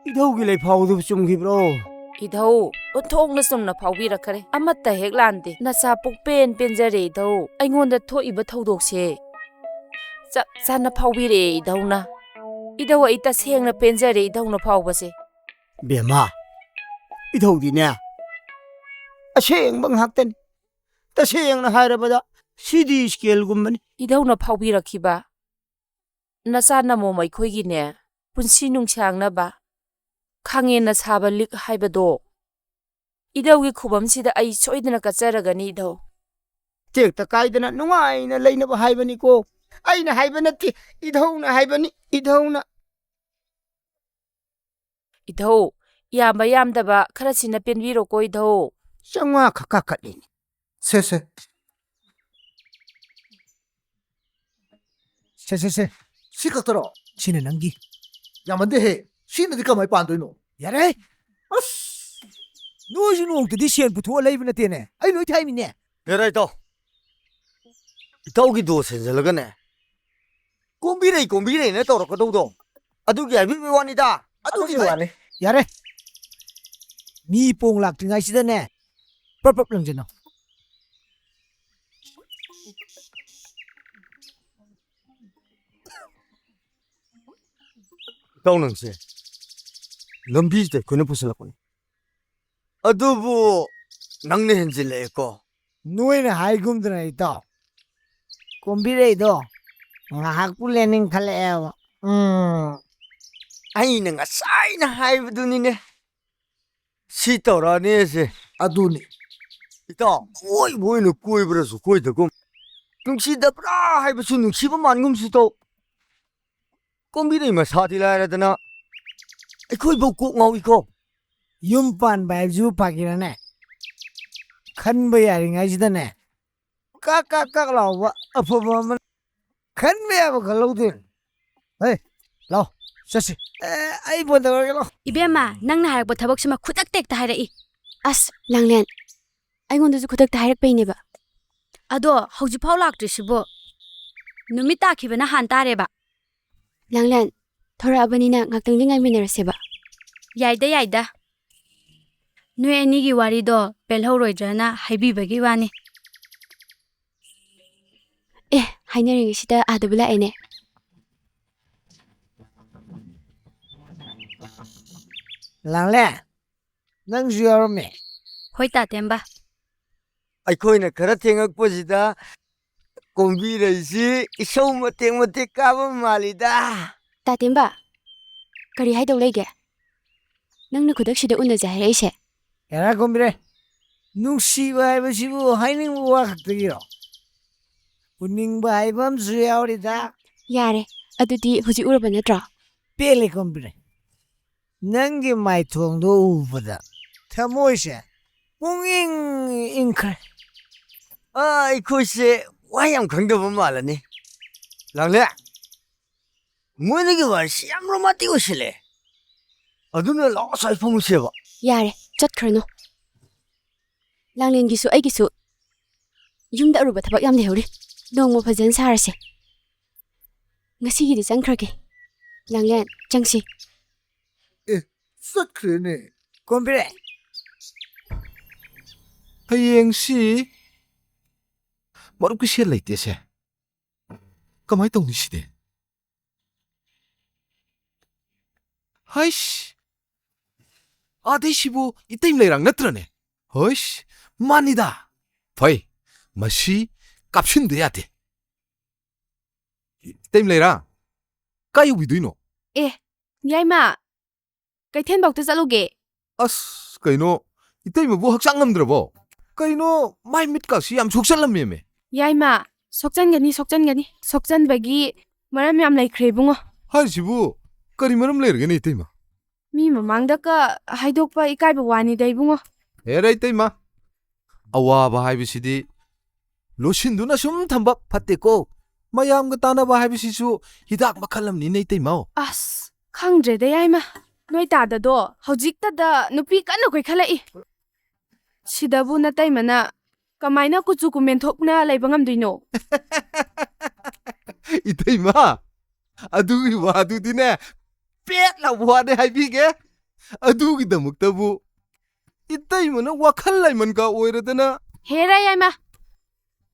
이더욱이 ꯂꯩꯐꯥꯎꯗꯨ ꯆꯨꯝꯈꯤꯕ꯭ꯔꯣ ꯏꯙꯧ ꯑꯣꯟꯊꯣꯛꯅ ꯆꯨꯝꯅ ꯐꯥꯎꯕꯤꯔꯛꯈꯔꯦ ꯑꯃꯠꯇ ꯍꯦꯛ ꯂꯥꯟꯗꯦ ꯅꯆꯥ ꯄꯨꯛꯄꯦꯟ ꯄꯦꯟꯖꯔꯦ ꯏꯙꯧ ꯑꯩꯉꯣꯟꯗ ꯊꯣꯛꯏꯕ ꯊꯧꯗꯣꯛꯁꯦ ꯆꯞ ꯆꯥꯅ ꯐꯥꯎꯕꯤꯔꯛꯑꯦ ꯏꯙꯧꯅ ꯏꯙꯧ ꯑꯩ ꯇꯁꯦꯡꯅ ꯄꯦꯟꯖꯔꯦ ꯏꯙꯧꯅ ꯐꯥꯎꯕꯁꯦ ꯕꯦꯝꯃ 이더욱이네 ꯑꯁꯦꯡꯕ ꯉꯥꯛꯇꯅꯤ ꯇꯁꯦꯡꯅ ꯍꯥꯏꯔꯕꯗ CD ꯁ꯭ꯀꯦꯜꯒꯨꯝꯕꯅꯤ ꯏꯙꯧꯅ ꯐꯥꯎꯕꯤꯔꯛꯈꯤꯕ ꯅꯆꯥ ꯅꯃꯣꯝ ꯑꯩꯈꯣꯏꯒꯤꯅꯦ ꯄꯨꯟꯁꯤ ꯅꯨꯡꯁꯥꯡꯅꯕ ꯈꯥꯡꯉꯦꯟꯅ ꯁꯥꯕ ꯂꯤꯛ ꯍꯥꯏꯕꯗꯣ ꯏꯙꯧꯒꯤ ꯈꯨꯕꯝꯁꯤꯗ ꯑꯩ ꯁꯣꯏꯗꯅ ꯀꯠꯆꯔꯒꯅꯤ ꯏꯙꯧ ꯇꯦꯛꯇ ꯀꯥꯏꯗꯅ ꯅꯨꯡꯉꯥꯏꯅ ꯂꯩꯅꯕ ꯍꯥꯏꯕꯅꯤꯀꯣ ꯑꯩꯅ ꯍꯥꯏꯕ ꯅꯠꯇꯦ ꯏꯙꯧꯅ ꯍꯥꯏꯕꯅꯤ ꯏꯙꯧꯅ ꯏꯙꯧ ꯌꯥꯝꯕ ꯌꯥꯝꯗꯕ ꯈꯔꯁꯤꯅ ꯄꯦꯟꯕꯤꯔꯣꯀꯣ ꯏꯙꯧ 500 ꯈꯛ ꯀꯥꯈꯠꯂꯤꯅꯤ ꯁꯦ ꯁꯤ ꯈꯛꯇꯔꯣ 시는 낭기 ꯌꯥꯝꯃꯟꯗꯦꯍꯦ ꯁꯤꯅꯗꯤ ꯀꯃꯥꯏ ꯄꯥꯟꯗꯣꯏꯅꯣ 야래 어스 노지 농도디 시엔 부터 레이브나 때네 아이 노이 타임이네 얘라 이따오기 도 센절러가네 꼼비레이네 떠러거도도 아두기 알비비 와니다 아두기 와네 야래 미뽕 락딩아시다네 뻘뻘 렁제노 ꯇꯧꯅꯪꯁꯦ ꯂꯝꯕꯤꯁꯤꯗ ꯑꯩꯈꯣꯏꯅ ꯄꯨꯁꯤꯜꯂꯛꯄꯅꯤ ꯑꯗꯨꯕꯨ ꯅꯪꯅ ꯍꯦꯟꯖꯤꯜꯂꯛꯑꯦꯀꯣ 노이는 하이금드나 있다 꼼비레이도 ngahakpu lening khalewa ꯑꯩꯅ ꯉꯁꯥꯏꯅ ꯍꯥꯏꯕꯗꯨꯅꯤꯅꯦ ꯁꯤ ꯇꯧꯔꯛꯑꯅꯦꯁꯦ ꯑꯗꯨꯅꯤ 이따 ꯀꯣꯏꯕ ꯑꯣꯏꯅ ꯀꯣꯏꯕ꯭ꯔꯁꯨ ꯀꯣꯏꯗꯒꯨꯝ ꯅꯨꯡꯁꯤꯗꯕ꯭ꯔꯥ ꯍꯥꯏꯕꯁꯨ ꯅꯨꯡꯁꯤꯕ ꯃꯥꯟꯒꯨꯝꯁꯨ ꯇꯧ ꯀꯣꯝꯕꯤꯔꯩ ꯃꯁꯥꯗꯤ ꯂꯥꯏꯔꯗꯅ ꯑꯩꯈꯣꯏꯐꯧ ꯀꯣꯛ ꯉꯥꯎꯏꯀꯣ ꯌꯨꯝ ꯄꯥꯟꯕ ꯍꯥꯏꯕꯁꯨ ꯐꯥꯒꯤꯔꯅꯦ ꯈꯟꯕ ꯌꯥꯔꯤꯉꯩꯁꯤꯗꯅꯦ ꯀꯥꯛ ꯂꯥꯎꯕ ꯑꯐꯕ ꯑꯃ ꯈꯟꯕ ꯌꯥꯕ ꯈꯜꯍꯧꯗꯣꯏꯅꯤ ꯍꯦ ꯂꯥꯎ ꯆꯠꯁꯤ ꯑꯩ ꯐꯣꯟ ꯇꯧꯔꯒꯦ ꯂꯥꯎ 이베마 ꯅꯪꯅ ꯍꯥꯏꯔꯛꯄ ꯊꯕꯛꯁꯤꯃ ꯈꯨꯗꯛꯇ ꯍꯦꯛꯇ ꯍꯥꯏꯔꯛꯏ ꯑꯁ ꯂꯥꯡꯂꯦꯟ ꯑꯩꯉꯣꯟꯗꯁꯨ ꯈꯨꯗꯛꯇ ꯍꯥꯏꯔꯛꯄꯩꯅꯦꯕ ꯑꯗꯣ ꯍꯧꯖꯤꯛꯐꯥꯎ ꯂꯥꯛꯇ꯭ꯔꯤꯁꯤꯕꯣ ꯅꯨꯃꯤꯠ ꯇꯥꯈꯤꯕꯅ ꯍꯥꯟ ꯇꯥꯔꯦꯕ ꯂꯥꯡꯂꯦꯟ ꯊꯣꯔꯛꯑꯕꯅꯤꯅ ꯉꯥꯛꯇꯪꯗꯤ ꯉꯥꯏꯃꯤꯟꯅꯔꯁꯦꯕ ꯌꯥꯏꯗ ꯅꯣꯏ ꯑꯅꯤꯒꯤ ꯋꯥꯔꯤꯗꯣ ꯄꯦꯜꯍꯧꯔꯣꯏꯗ꯭ꯔꯅ ꯍꯥꯏꯕꯤꯕꯒꯤ ꯋꯥꯅꯤ ꯑꯦ ꯍꯥꯏꯅꯔꯤꯉꯩꯁꯤꯗ ꯑꯥꯗꯕꯨ ꯂꯥꯛꯑꯦꯅꯦ ꯂꯥꯡꯂꯦ ꯅꯪꯁꯨ ꯌꯥꯎꯔꯝꯃꯦ ꯍꯣꯏ ꯇꯥꯇꯦꯝꯕ ꯑꯩꯈꯣꯏꯅ ꯈꯔ ꯊꯦꯡꯉꯛꯄꯁꯤꯗ ꯀꯣꯝꯕꯤꯔꯩꯁꯤ ꯏꯁꯧ ꯃꯇꯦꯛ ꯀꯥꯕ ꯃꯥꯜꯂꯤꯗ ꯇꯥꯇꯦꯝꯕ ꯀꯔꯤ ꯍꯥꯏꯗꯧ ꯂꯩꯒꯦ ꯅꯪꯅ ꯈꯨꯗꯛꯁꯤꯗ ꯎꯅꯁꯦ ꯍꯥꯏꯔꯛꯏꯁꯦ ꯌꯥꯔ ꯀꯣꯝꯕꯤꯔꯦ ꯅꯨꯡꯁꯤꯕ ꯍꯥꯏꯕꯁꯤꯕꯨ ꯍꯥꯏꯅꯤꯡꯕ ꯋꯥ ꯈꯛꯇꯒꯤꯔꯣ ꯎꯅꯤꯡꯕ ꯍꯥꯏꯕ ꯑꯃꯁꯨ ꯌꯥꯎꯔꯤꯗ ꯌꯥꯔꯦ ꯑꯗꯨꯗꯤ ꯍꯧꯖꯤꯛ ꯎꯔꯕ ꯅꯠꯇ꯭ꯔꯣ ꯄꯦꯜꯂꯦ ꯀꯣꯝꯕꯤꯔꯦ ꯅꯪꯒꯤ ꯃꯥꯏꯊꯣꯡꯗꯣ ꯎꯕꯗ ꯊꯃꯣꯏꯁꯦ ꯄꯨꯡꯏꯪ ꯏꯪꯈ꯭ꯔꯦ ꯑꯩꯈꯣꯏꯁꯦ ꯋꯥ ꯌꯥꯝ ꯈꯪꯗꯕ ꯃꯥꯜꯂꯅꯤ ꯂꯥꯡꯂꯦ ꯃꯣꯏꯅꯒꯤ ꯋꯥꯔꯤꯁꯤ ꯌꯥꯝ ꯔꯣꯃꯥꯟꯇꯤꯛ ꯑꯣꯏꯁꯤꯜꯂꯦ ꯑꯗꯨꯅ ꯂꯥꯛꯑꯣ ꯁ꯭ꯋꯥꯏ ꯐꯪꯉꯨꯁꯦꯕ ꯌꯥꯔꯦ ꯆꯠꯈ꯭ꯔꯅꯨ ꯂꯥꯡꯂꯦꯟꯒꯤꯁꯨ ꯑꯩꯒꯤꯁꯨ ꯌꯨꯝꯗ ꯑꯔꯨꯕ ꯊꯕꯛ ꯌꯥꯝ ꯂꯩꯍꯧꯔꯤ ꯅꯣꯡꯃ ꯐꯖꯅ ꯁꯥꯔꯁꯦ ꯉꯁꯤꯒꯤꯗꯤ ꯆꯪꯈ꯭ꯔꯒꯦ ꯂꯥꯡꯂꯦꯟ ꯆꯪꯁꯤ ꯆꯠꯈ꯭ꯔꯦꯅꯦ ꯀꯣꯝꯕꯤꯔꯦ ꯍꯌꯦꯡꯁꯤ ꯃꯔꯨꯞꯀꯤ ꯁꯦꯜ ꯂꯩꯇꯦꯁꯦ ꯀꯃꯥꯏꯅ ꯇꯧꯅꯤ ꯁꯤꯗꯤ ꯍꯩꯁ ꯑꯥꯗꯩꯁꯤꯕꯨ ꯏꯇꯩꯝ ꯂꯩꯔꯥꯡ ꯅꯠꯇ꯭ꯔꯅꯦ ꯍꯩꯁ ꯃꯥꯅꯤꯗ ꯐꯩ ꯃꯁꯤ ꯀꯥꯞꯁꯤꯟꯗ ꯌꯥꯗꯦ ꯏꯇꯩꯝ ꯂꯩꯔꯥꯡ ꯀꯥꯏ ꯌꯧꯕꯤꯗꯣꯏꯅꯣ ꯑꯦ ꯌꯥꯏꯃ ꯀꯩꯊꯦꯜꯐꯥꯎꯇ ꯆꯠꯂꯨꯒꯦ ꯑꯁ ꯀꯩꯅꯣ 이때이면 hꯛꯆꯥꯡ ngầm 그이노 마이 밑가시 얌 속살람미메 ꯌꯥꯏꯃ ꯁꯣꯛꯆꯟꯒꯅꯤ ꯁꯣꯛꯆꯟꯕꯒꯤ ꯃꯔꯝ ꯌꯥꯝ ꯂꯩꯈ꯭ꯔꯦ ꯏꯕꯨꯡꯉꯣ 하지부 그리 머름 레르게네 이때이마 ꯃꯤ ꯃꯃꯥꯡꯗꯒ ꯍꯥꯏꯗꯣꯛꯄ ꯏꯀꯥꯏꯕ ꯋꯥꯅꯤꯗ ꯏꯕꯨꯡꯉꯣ 에라 이때이마 아와바 하이비시디 로신두나 숨 탐바 팟테고 마얌가 따나바 하이비시수 히닥 마칼람니네 이때이마오 ꯑꯁ ꯈꯪꯗ꯭ꯔꯦꯗ ꯌꯥꯏꯃ ꯅꯣꯏ ꯇꯥꯗꯗꯣ ꯍꯧꯖꯤꯛꯇꯗ ꯅꯨꯄꯤ ꯀꯟꯅ ꯀꯣꯏꯈꯠꯂꯛꯏ ꯁꯤꯗꯕꯨ ꯅꯇꯩꯃꯅ ꯀꯃꯥꯏꯅ ꯀꯨꯆꯨ ꯀꯨꯃꯦꯟ ꯊꯣꯛꯅ ꯂꯩꯕ ꯉꯝꯗꯣꯏꯅꯣ 이때이마 아두기 와두디네 빽라 와네 하이비게 아두기다목다부 이때이마는 와칼라이만가 오이러드나 ꯍꯦꯔꯥ ꯌꯥꯏꯃ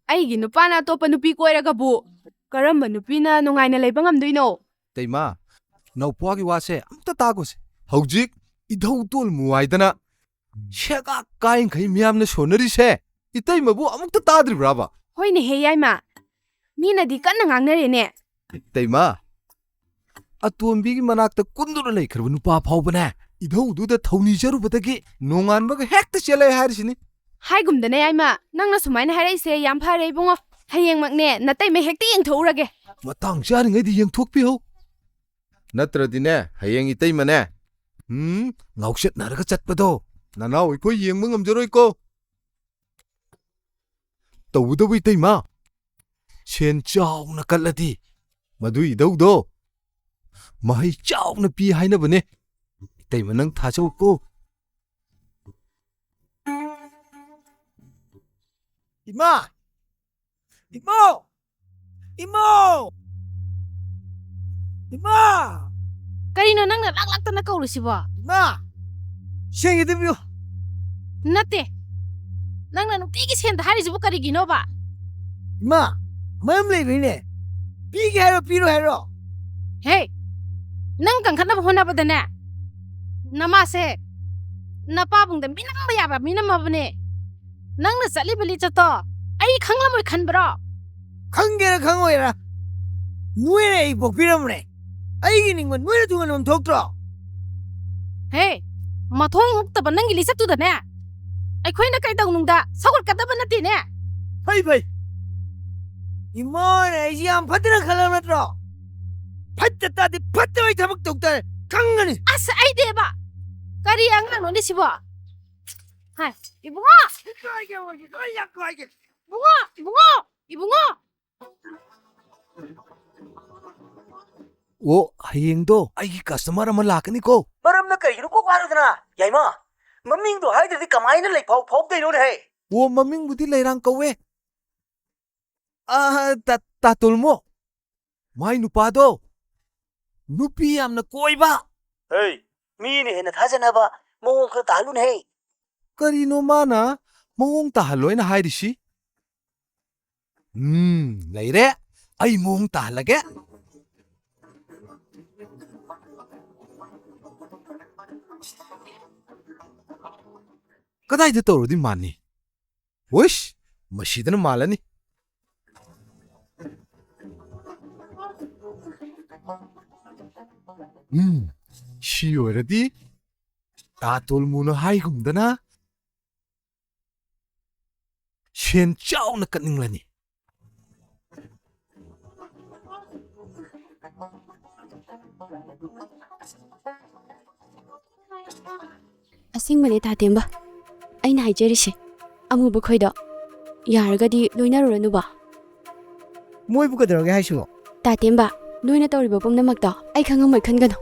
ꯑꯩꯒꯤ ꯅꯨꯄꯥꯅ ꯑꯇꯣꯞꯄ ꯅꯨꯄꯤ ꯀꯣꯏꯔꯒꯕꯨ ꯀꯔꯝꯕ ꯅꯨꯄꯤꯅ ꯅꯨꯡꯉꯥꯏꯅ ꯂꯩꯕ ꯉꯝꯗꯣꯏꯅꯣ 이때이마 너포하기 와세 아무따 따고세 hꯧꯖꯤꯛ 이ꯙꯧꯇꯣꯜ 무와이ꯗ나 셰가 까인 ꯈꯩ ꯃꯌꯥꯝꯅ ꯁꯣꯟꯅꯔꯤꯁꯦ 이때이마ꯕꯨ 아무ꯛꯇ 따드리브라바 ꯍꯣꯏꯅꯦꯍꯦ ꯌꯥꯏꯃ ꯃꯤꯅꯗꯤ ꯀꯟꯅ ꯉꯥꯡꯅꯔꯦꯅꯦ 이때이마 ꯑꯇꯣꯟꯕꯤꯒꯤ ꯃꯅꯥꯛꯇ ꯀꯨꯟꯗꯨꯅ ꯂꯩꯈ꯭ꯔꯕ ꯅꯨꯄꯥ ꯐꯥꯎꯕꯅꯦ ꯏꯙꯧꯗꯨꯗ ꯊꯧꯅꯤꯖꯔꯨꯕꯗꯒꯤ ꯅꯣꯡꯉꯥꯟꯕꯒ ꯍꯦꯛꯇ ꯆꯦꯜꯂꯛꯑꯦ ꯍꯥꯏꯔꯤꯁꯤꯅꯤ ꯍꯥꯏꯒꯨꯝꯗꯅ ꯌꯥꯏꯃ ꯅꯪꯅ ꯁꯨꯃꯥꯏꯅ ꯍꯥꯏꯔꯛꯏꯁꯦ ꯌꯥꯝ ꯐꯔꯦ ꯏꯕꯨꯡꯉꯣ ꯍꯌꯦꯡꯃꯛꯅꯦ ꯅꯇꯩꯃ ꯍꯦꯛꯇ ꯌꯦꯡꯊꯣꯛꯎꯔꯒꯦ ꯃꯇꯥꯡ ꯆꯥꯔꯤꯉꯩꯗ ꯌꯦꯡꯊꯣꯛꯄꯤꯍꯧ ꯅꯠꯇ꯭ꯔꯗꯤꯅꯦ ꯍꯌꯦꯡ 이때이마ꯅꯦ ꯉꯥꯎꯆꯠꯅꯔꯒ ꯆꯠꯄꯗꯣ ꯅꯅꯥꯎ ꯑꯩꯈꯣꯏ ꯌꯦꯡꯕ ꯉꯝꯖꯔꯣꯏꯀꯣ ꯇꯧꯕꯗꯕꯨ 이때이마 ꯁꯦꯟ ꯆꯥꯎꯅ ꯀꯠꯂꯗꯤ ꯃꯗꯨ 이ꯙꯧꯗꯣ ꯃꯍꯩ ꯆꯥꯎꯅ ꯄꯤ ꯍꯥꯏꯅꯕꯅꯦ 이때이마 ꯅꯪ ꯊꯥꯖꯧꯀꯣ 이마! 이모! 이모! 이마! ꯀꯔꯤꯅꯣ ꯅꯪꯅ ꯂꯥꯛꯇꯅ ꯀꯧꯔꯤꯁꯤꯕꯣ 이마! 생이드비요. ꯅꯠꯇꯦ ꯅꯪꯅ ꯅꯨꯡꯇꯤꯒꯤ ꯁꯦꯟꯗ ꯍꯥꯏꯔꯤꯁꯤꯕꯨ ꯀꯔꯤꯒꯤꯅꯣꯕ 이마! 마음 레이네. 비게 하러 비로 하러. ꯍꯦ ꯅꯪ ꯀꯟꯈꯠꯅꯕ ꯍꯣꯠꯅꯕꯗꯅꯦ ꯅꯃꯥꯁꯦ ꯅꯄꯥꯕꯨꯡꯗ ꯃꯤꯅꯝꯕ ꯌꯥꯕ ꯃꯤꯅꯝꯃꯕꯅꯦ ꯅꯪꯅ ꯆꯠꯂꯤꯕ ꯂꯤꯆꯠꯇꯣ ꯑꯩ ꯈꯪꯂꯝꯃꯣꯏ ꯈꯟꯕ꯭ꯔꯣ 강게라 강호해라. 누에라 이 복비라무네. 아이기 닝건 누에라 두건 놈 독들어. ꯍꯦ ꯃꯊꯣꯡ ꯍꯨꯛꯇꯕ ꯅꯪꯒꯤ ꯂꯤꯆꯠꯇꯨꯗꯅꯦ ꯑꯩꯈꯣꯏꯅ ꯀꯩꯗꯧꯅꯨꯡꯗ ꯁꯧꯒꯠꯀꯗꯕ ꯅꯠꯇꯦꯅꯦ 파이 파이. 이모네 이지안 파트나 칼라메트로. 파트따디 파트와이 타박 독달 강가니. ꯑꯁ ꯑꯩꯗꯦꯕ ꯀꯔꯤ ꯑꯉꯥꯡꯅꯣꯅꯦ ꯁꯤꯕꯣ ꯍꯥꯏ ꯏꯕꯨꯡꯉꯣ 이거이게 뭐지? 이거야 거이게. 이붕어! 오, hiyengdo aigi customer ama lakani ko. Maramna karino ko waradana. Yaima, mamingdo haidadi kamaina lay phok dei no he. Wo maming budi lairang kawe. Tatulmo. Mai nupado. Nupi amna koiba. Hey, mini hena thajanaba mong khar talun he. Karino mana mong tahaloy na hairishi? Laire, ay mong tahalage. Kadayda tawrodi mani. Wish, mashidana malani. Shi oiradi. Tatol muna haigumdana. Shen chao na kaninglani. ꯑꯁꯦꯡꯕꯅꯦ ꯇꯥꯇꯦꯝꯕ ꯑꯩꯅ ꯍꯥꯏꯖꯔꯤꯁꯦ ꯑꯃꯨꯕ ꯈꯣꯏꯗꯣ ꯌꯥꯔꯒꯗꯤ ꯂꯣꯏꯅꯔꯨꯔꯅꯨꯕ Moi bu kadroge haisu. ꯇꯥꯇꯦꯝꯕ ꯅꯣꯏꯅ ꯇꯧꯔꯤꯕ ꯄꯨꯝꯅꯃꯛꯇꯣ ꯑꯩ ꯈꯪꯉꯝꯃꯣꯏ ꯈꯟꯒꯅꯨ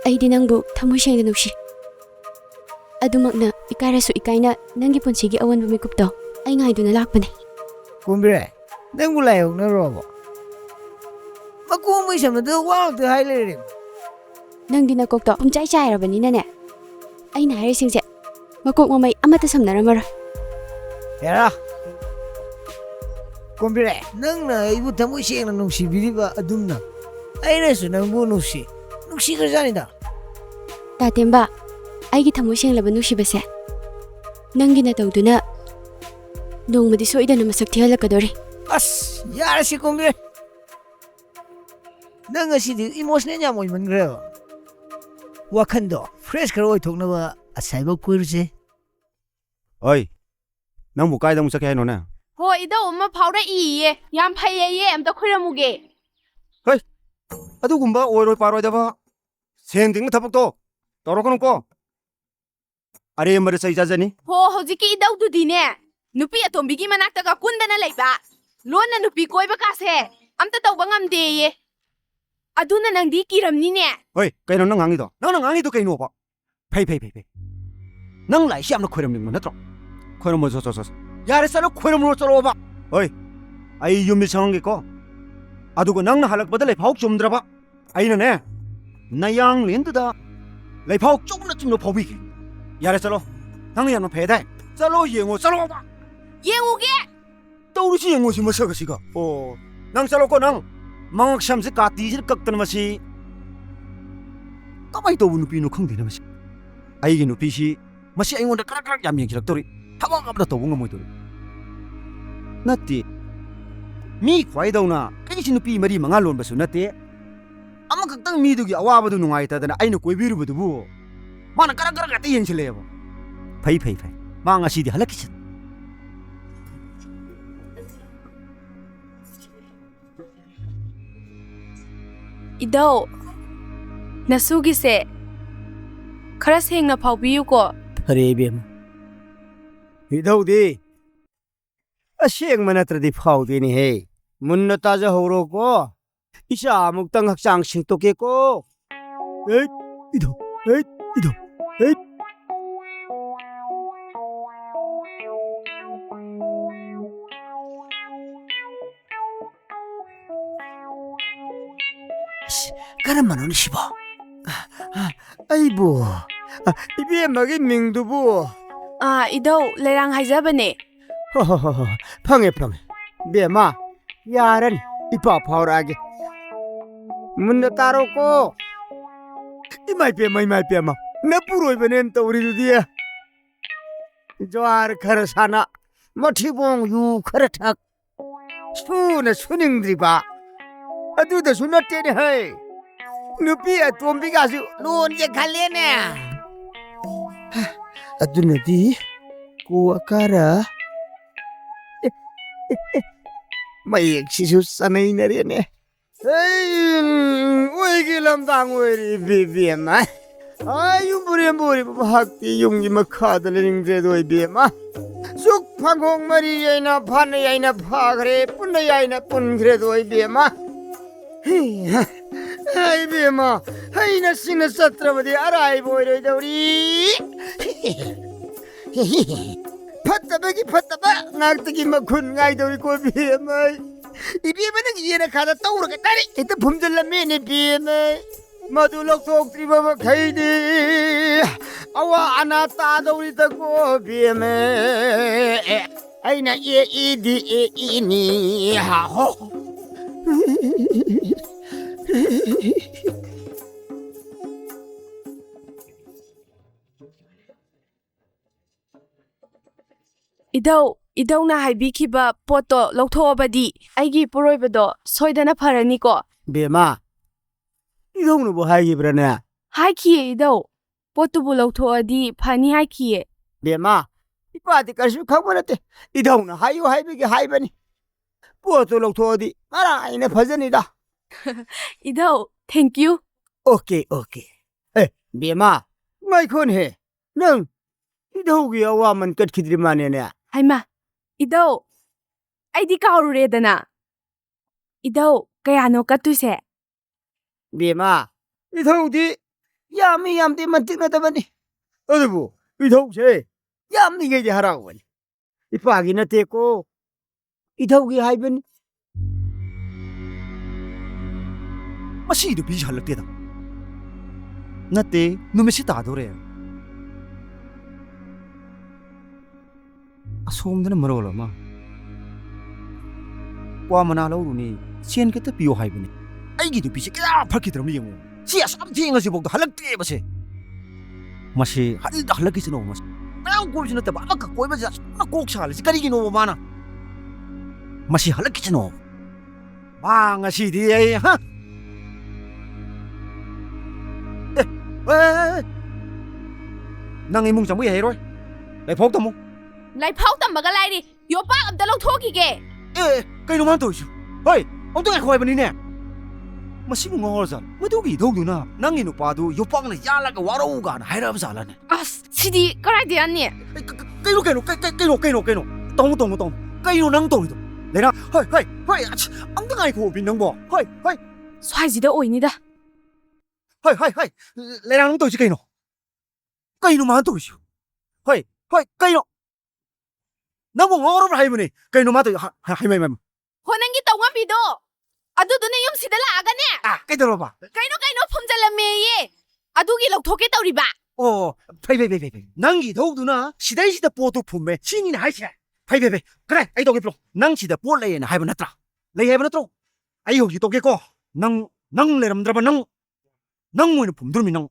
ꯑꯩꯗꯤ ꯅꯪꯕꯨ ꯊꯃꯣꯏ ꯁꯦꯡꯅ ꯅꯨꯡꯁꯤ ꯑꯗꯨꯃꯛꯅ ꯏꯀꯥꯏꯔꯁꯨ ꯏꯀꯥꯏꯅ ꯅꯪꯒꯤ ꯄꯨꯟꯁꯤꯒꯤ ꯑꯑꯣꯟꯕ ꯃꯤꯀꯨꯞꯇꯣ ꯑꯩ ꯉꯥꯏꯗꯨꯅ ꯂꯥꯛꯄꯅꯦ Kumbire, nangu layok na robo. Makumay sa mado wag to highlight. ꯅꯪꯗꯤ ꯅꯀꯣꯛꯇꯣ ꯄꯨꯝꯆꯥꯏ ꯆꯥꯏꯔꯕꯅꯤꯅꯅꯦ ꯑꯩꯅ ꯍꯥꯏꯔꯤꯁꯤꯡꯁꯦ ꯃꯀꯣꯛ ꯃꯃꯩ ꯑꯃꯠꯇ ꯁꯝꯅꯔꯝꯃꯔꯣꯏ Yara. Kumbire, nang na ibu tamu siyang nungsi biriba adum na. Ay na su nang bu nungsi. Nungsi ka janida. ꯇꯥꯇꯦꯝꯕ ꯑꯩꯒꯤ ꯊꯃꯣꯏ ꯁꯦꯡꯂꯕ ꯅꯨꯡꯁꯤꯕꯁꯦ ꯅꯪꯒꯤ ꯅꯇꯧꯗꯨꯅ ꯅꯣꯡꯃꯗꯤ ꯁꯣꯏꯗꯅ ꯃꯁꯛ ꯊꯤꯍꯜꯂꯛꯀꯗꯣꯔꯤ As, yara si kumbire. Nang asidi emotional niya mo iman greo. Wakando, fresh karo itook na ba asay ba kuirse? Oi, nang bukai dang musa kaya no na. ꯍꯣꯏ ꯏꯗꯧ ꯑꯃ ꯐꯥꯎꯔꯛꯏꯌꯦ ꯌꯥꯝ ꯐꯩꯌꯦ ꯑꯝꯇ ꯈꯣꯏꯔꯝꯃꯨꯒꯦ ꯑꯗꯨꯒꯨꯝꯕ ꯑꯣꯏꯔꯣꯏ ꯄꯥꯔꯣꯏꯗꯕ ꯁꯦꯟ ꯇꯤꯡꯕ ꯊꯕꯛꯇꯣ ꯇꯧꯔꯛꯀꯅꯨꯀꯣ ꯑꯔꯦꯝꯕꯗ ꯆꯩ ꯆꯥꯖꯅꯤ ꯍꯣ ꯍꯧꯖꯤꯛꯀꯤ ꯏꯗꯧꯗꯨꯗꯤꯅꯦ ꯅꯨꯄꯤ ꯑꯇꯣꯝꯕꯤꯒꯤ ꯃꯅꯥꯛꯇꯒ ꯀꯨꯟꯗꯅ ꯂꯩꯕ ꯂꯣꯟꯅ ꯅꯨꯄꯤ ꯀꯣꯏꯕ ꯀꯥꯁꯦ ꯑꯝꯇ ꯇꯧꯕ ꯉꯝꯗꯦꯌꯦ ꯑꯗꯨꯅ ꯅꯪꯗꯤ ꯀꯤꯔꯝꯅꯤꯅꯦ ꯍꯣꯏ ꯀꯩꯅꯣ ꯅꯪ ꯉꯥꯡꯉꯤꯗꯣ ꯅꯪꯅ ꯉꯥꯡꯉꯤꯗꯣ ꯀꯩꯅꯣꯕ ꯐꯩ ꯅꯪ ꯂꯥꯏꯁꯤ ꯌꯥꯝꯅ ꯈꯣꯏꯔꯝꯅꯤꯡꯕ ꯅꯠꯇ꯭ꯔꯣ ꯈꯣꯏꯔꯝꯃꯣ ꯌꯥꯔꯦ ꯆꯠꯂꯣ ꯈꯣꯏꯔꯝꯃꯨꯔꯣ ꯆꯠꯂꯣꯕ ꯍꯣꯏ ꯑꯩ ꯌꯨꯝꯗ ꯆꯪꯉꯒꯦꯀꯣ ꯑꯗꯨꯒ ꯅꯪꯅ ꯍꯜꯂꯛꯄꯗ ꯂꯩꯐꯥꯎ ꯆꯨꯝꯗ꯭ꯔꯕ ꯑꯩꯅꯅꯦ ꯅꯌꯥꯡ ꯂꯦꯟꯗꯨꯗ ꯂꯩꯐꯥꯎ ꯆꯨꯝꯅ ꯐꯥꯎꯕꯤꯒꯦ ꯌꯥꯔꯦ ꯆꯠꯂꯣ ꯅꯪꯅ ꯌꯥꯝꯅ ꯐꯩꯗꯥꯏ ꯆꯠꯂꯣ ꯌꯦꯡꯉꯣ ꯆꯠꯂꯣꯕ ꯌꯦꯡꯉꯨꯒꯦ ꯇꯧꯔꯤꯁꯤ ꯌꯦꯡꯉꯣ ꯁꯤ ꯃꯁꯛ ꯑꯁꯤꯒ ꯑꯣ ꯅꯪ ꯆꯠꯂꯣꯀꯣ ꯅꯪ ꯃꯉꯛ ꯁꯝꯁꯦ ꯀꯥꯇꯤꯁꯤꯗ ꯀꯛꯇꯅ ꯃꯁꯤ ꯀꯃꯥꯏꯅ ꯇꯧꯕ ꯅꯨꯄꯤꯅꯣ ꯈꯪꯗꯦꯅ ꯃꯁꯤ ꯑꯩꯒꯤ ꯅꯨꯄꯤꯁꯤ ꯃꯁꯤ ꯑꯩꯉꯣꯟꯗ ꯀꯔꯛ ꯌꯥꯝ ꯌꯦꯡꯁꯤꯜꯂꯛꯇꯧꯔꯤ ꯊꯕꯛ ꯑꯃꯇ ꯇꯧꯕ ꯉꯝꯃꯣꯏꯗꯧꯔꯤ ꯅꯠꯇꯦ ꯃꯤ ꯈ꯭ꯋꯥꯏꯗꯧꯅ ꯑꯩꯁꯤ ꯅꯨꯄꯤ 4-5 ꯂꯣꯟꯕꯁꯨ ꯅꯠꯇꯦ ꯑꯃꯈꯛꯇꯪ ꯃꯤꯗꯨꯒꯤ ꯑꯋꯥꯕꯗꯨ ꯅꯨꯡꯉꯥꯏꯇꯗꯅ ꯑꯩꯅ ꯀꯣꯏꯕꯤꯔꯨꯕꯗꯨꯕꯨ ꯃꯥꯅ ꯀꯔꯛ ꯉꯥꯛꯇ ꯌꯦꯡꯁꯤꯜꯂꯛꯑꯦꯕ ꯐꯩ ꯃꯥ ꯉꯁꯤꯗꯤ ꯍꯜꯂꯛꯈꯤꯁꯤ ꯏꯗꯧ ꯅꯁꯨꯒꯤꯁꯦ ꯈꯔ ꯁꯦꯡꯅ ꯐꯥꯎꯕꯤꯌꯨꯀꯣ Hare bem. Hidau-di. Asyeng manatradi faudi ni hey. Munna taja horo ko. Isa amugtang haksang singtoke ko. Hey, idau. Hey. Karamano ni siba. Ay bo. 이비엠마기 밍두부. ꯏꯗꯧ ꯂꯩꯔꯥꯡ ꯍꯥꯏꯖꯕꯅꯦ 팡에 비엠마 야란 이빠 파오라게 문나 따로고 이마이 비엠마 나 뿌로이베넨 또 우리도디야 조아르 카르사나 모티봉 유 카르탁 수네 수닝들이 봐 아두다 수나 때리 하이 누비야 톰비가수 논게 갈래네 Adunadi, kuwa kara. May egsisus sanay na rin eh. Ay, uy gilam tang uy bibiyama. Ay, yung buri-buri papahakti yung makadalaning dredo ay biyama. Sukpa ꯐꯥꯡꯈꯣꯡ ꯃꯔꯤ ꯌꯥꯏꯅ ꯐꯥꯅ ꯌꯥꯏꯅ ꯐꯥꯈ꯭ꯔꯦ ꯄꯨꯟꯅ ꯌꯥꯏꯅ ꯄꯨꯟꯈ꯭ꯔꯦꯗꯣ ꯏꯕꯦꯝꯃ 이비마 하이나 씨는 쌌더라버디 알아이 보이려더리 fattabagi fattaba ngagtagi makhun ngaidori ko biema ibiema nang yena khada tawra ka tari ita phumjalla me ne biema madu lok tok tri baba khaidi awa ana ta dori ta ko biema aina e di e ni ha ho 이더우나 하이비키바 포토 럭토어바디 아이기 뿌로이바도 소이다나 파라니코 비마 이동는 뭐 하이기브라네 하이키에 이더우 포토부 럭토어디 파니 하이키에 비마 이빠디 가시 카고나테 이동는 하이오 하이비기 하이바니 포토 럭토어디 마라 아이네 파전이다 이더우 땡큐 오케이 에 비마 마이콘 해능 이더우기 아와만 끝키드리마네네 하이마 이더우 아이디 까오르레다나 이더우 까야노 까투세 비마 이더우디 야미 얌디 만틱나다바니 어디부 이더우세 얌니게지 하라고 하니 이빠기 나테고 이더우기 하이바니 마시도 비지 할락대다 나때 누메시 따도래 asomdana marolama kwa mana lawruni chen ke ta piyo haibani aigi du pise kya phaki tram yengu si asam thinga si bokdo halakte base masi hal da halaki sino mas nang ko jina ta ba ka koi ba ja na kok sal si kari gino mana masi halaki sino ba nga si di ha nang imung jamu ye roi lai phok tamu ꯂꯥꯏꯐꯥꯎ ꯇꯝꯕꯒ ꯂꯥꯏꯔꯤ ꯌꯣꯄꯥꯛ ꯑꯝꯇ ꯂꯧꯊꯣꯛꯈꯤꯒꯦ ꯀꯩꯅꯣ ꯃꯥꯅ ꯇꯧꯔꯤꯁꯨ ꯍꯣꯏ ꯑꯝꯇ ꯉꯥꯏꯈꯣ ꯍꯥꯏꯕꯅꯤꯅꯦ ꯃꯁꯤꯕꯨ ꯉꯥꯎꯔꯖꯥꯠꯂ ꯃꯗꯨꯒꯤ ꯏꯙꯧꯗꯨꯅ ꯅꯪꯒꯤ ꯅꯨꯄꯥꯗꯨ ꯌꯣꯄꯥꯛꯅ ꯌꯥꯜꯂꯒ ꯋꯥꯔꯧꯒꯥꯅ ꯍꯥꯏꯔꯛꯑꯕ ꯖꯥꯠꯂꯅꯦ ꯑꯁ ꯁꯤꯗꯤ ꯀꯔꯥꯏꯗ ꯌꯥꯅꯤ ꯀꯩꯅꯣ ꯇꯧꯅꯨ ꯀꯩꯅꯣ ꯅꯪ ꯇꯧꯔꯤꯗꯣ ꯂꯩꯔꯥ ꯍꯣꯏ ꯑꯝꯇ ꯉꯥꯏꯈꯣ ꯕꯤ ꯅꯪꯕꯣ ꯍꯣꯏ ꯁ꯭ꯋꯥꯏꯁꯤꯗ ꯑꯣꯏꯅꯤꯗ ꯍꯣꯏ ꯂꯩꯔꯥ ꯅꯪ ꯇꯧꯔꯤꯁꯤ ꯀꯩꯅꯣ ꯃꯥꯅ ꯇꯧꯔꯤꯁꯤ ꯍꯣꯏ ꯀꯩꯅꯣ 너무 어려워 하이머니 그이노 마도 하이마이마 ꯍꯣ ꯅꯪꯒꯤ ꯇꯧꯉꯝꯕꯤꯗꯣ ꯑꯗꯨꯗꯨꯅ ꯌꯨꯝꯁꯤꯗ ꯂꯥꯛꯑꯒꯅꯦ ꯀꯩꯗꯧꯔꯕ ꯀꯩꯅꯣ ꯐꯨꯝꯖꯜꯂꯝꯃꯦꯌꯦ ꯑꯗꯨꯒꯤ ꯂꯧꯊꯣꯛꯀꯦ ꯇꯧꯔꯤꯕ 페이 낭기 더욱두나 시대시대 뽀도 품매 신이나 하이시 페이 그래 아이 도게 프로 낭시대 뽀레나 하이버 나트라 레이 하이버 나트로 아이 호기 도게고 낭 레람드라바 낭 모이는 품들미 낭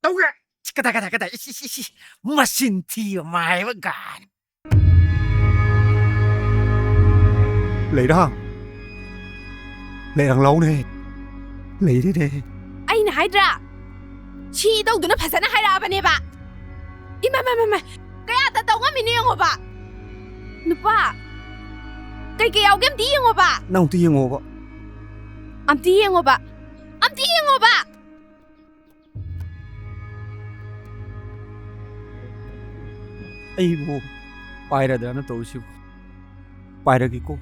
도게 치카다가다가다 이시시시 마신티요 마이버가 레이랑 라오네 레이레 ꯑꯩꯅ ꯍꯥꯏꯗ꯭ꯔꯥ ꯁꯤ ꯇꯧꯗꯨꯅ ꯐꯖꯅ ꯍꯥꯏꯔꯛꯑꯕꯅꯦꯕ 이마 ꯀꯌꯥꯗ ꯇꯧꯉꯝꯃꯤꯅꯣ ꯌꯦꯡꯉꯣꯕ 누빠 ꯀꯩ ꯌꯥꯎꯒꯦ ꯑꯝꯇ ꯌꯦꯡꯉꯣꯕ ꯅꯪ ꯑꯝꯇ ꯌꯦꯡꯉꯣꯕ ꯑꯝꯇ ꯌꯦꯡꯉꯣꯕ ꯑꯩꯕꯨ ꯄꯥꯏꯔꯗ꯭ꯔꯅ ꯇꯧꯔꯤꯁꯤꯕꯨ ꯄꯥꯏꯔꯒꯦꯀꯣ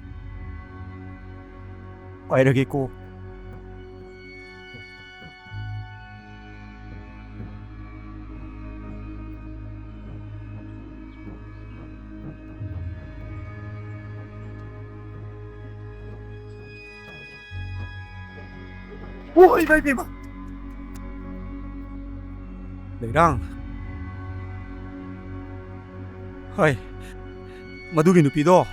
오 이봐 레이랑 ꯍꯣꯏ ꯃꯗꯨꯒꯤ ꯅꯨꯄꯤꯗꯣ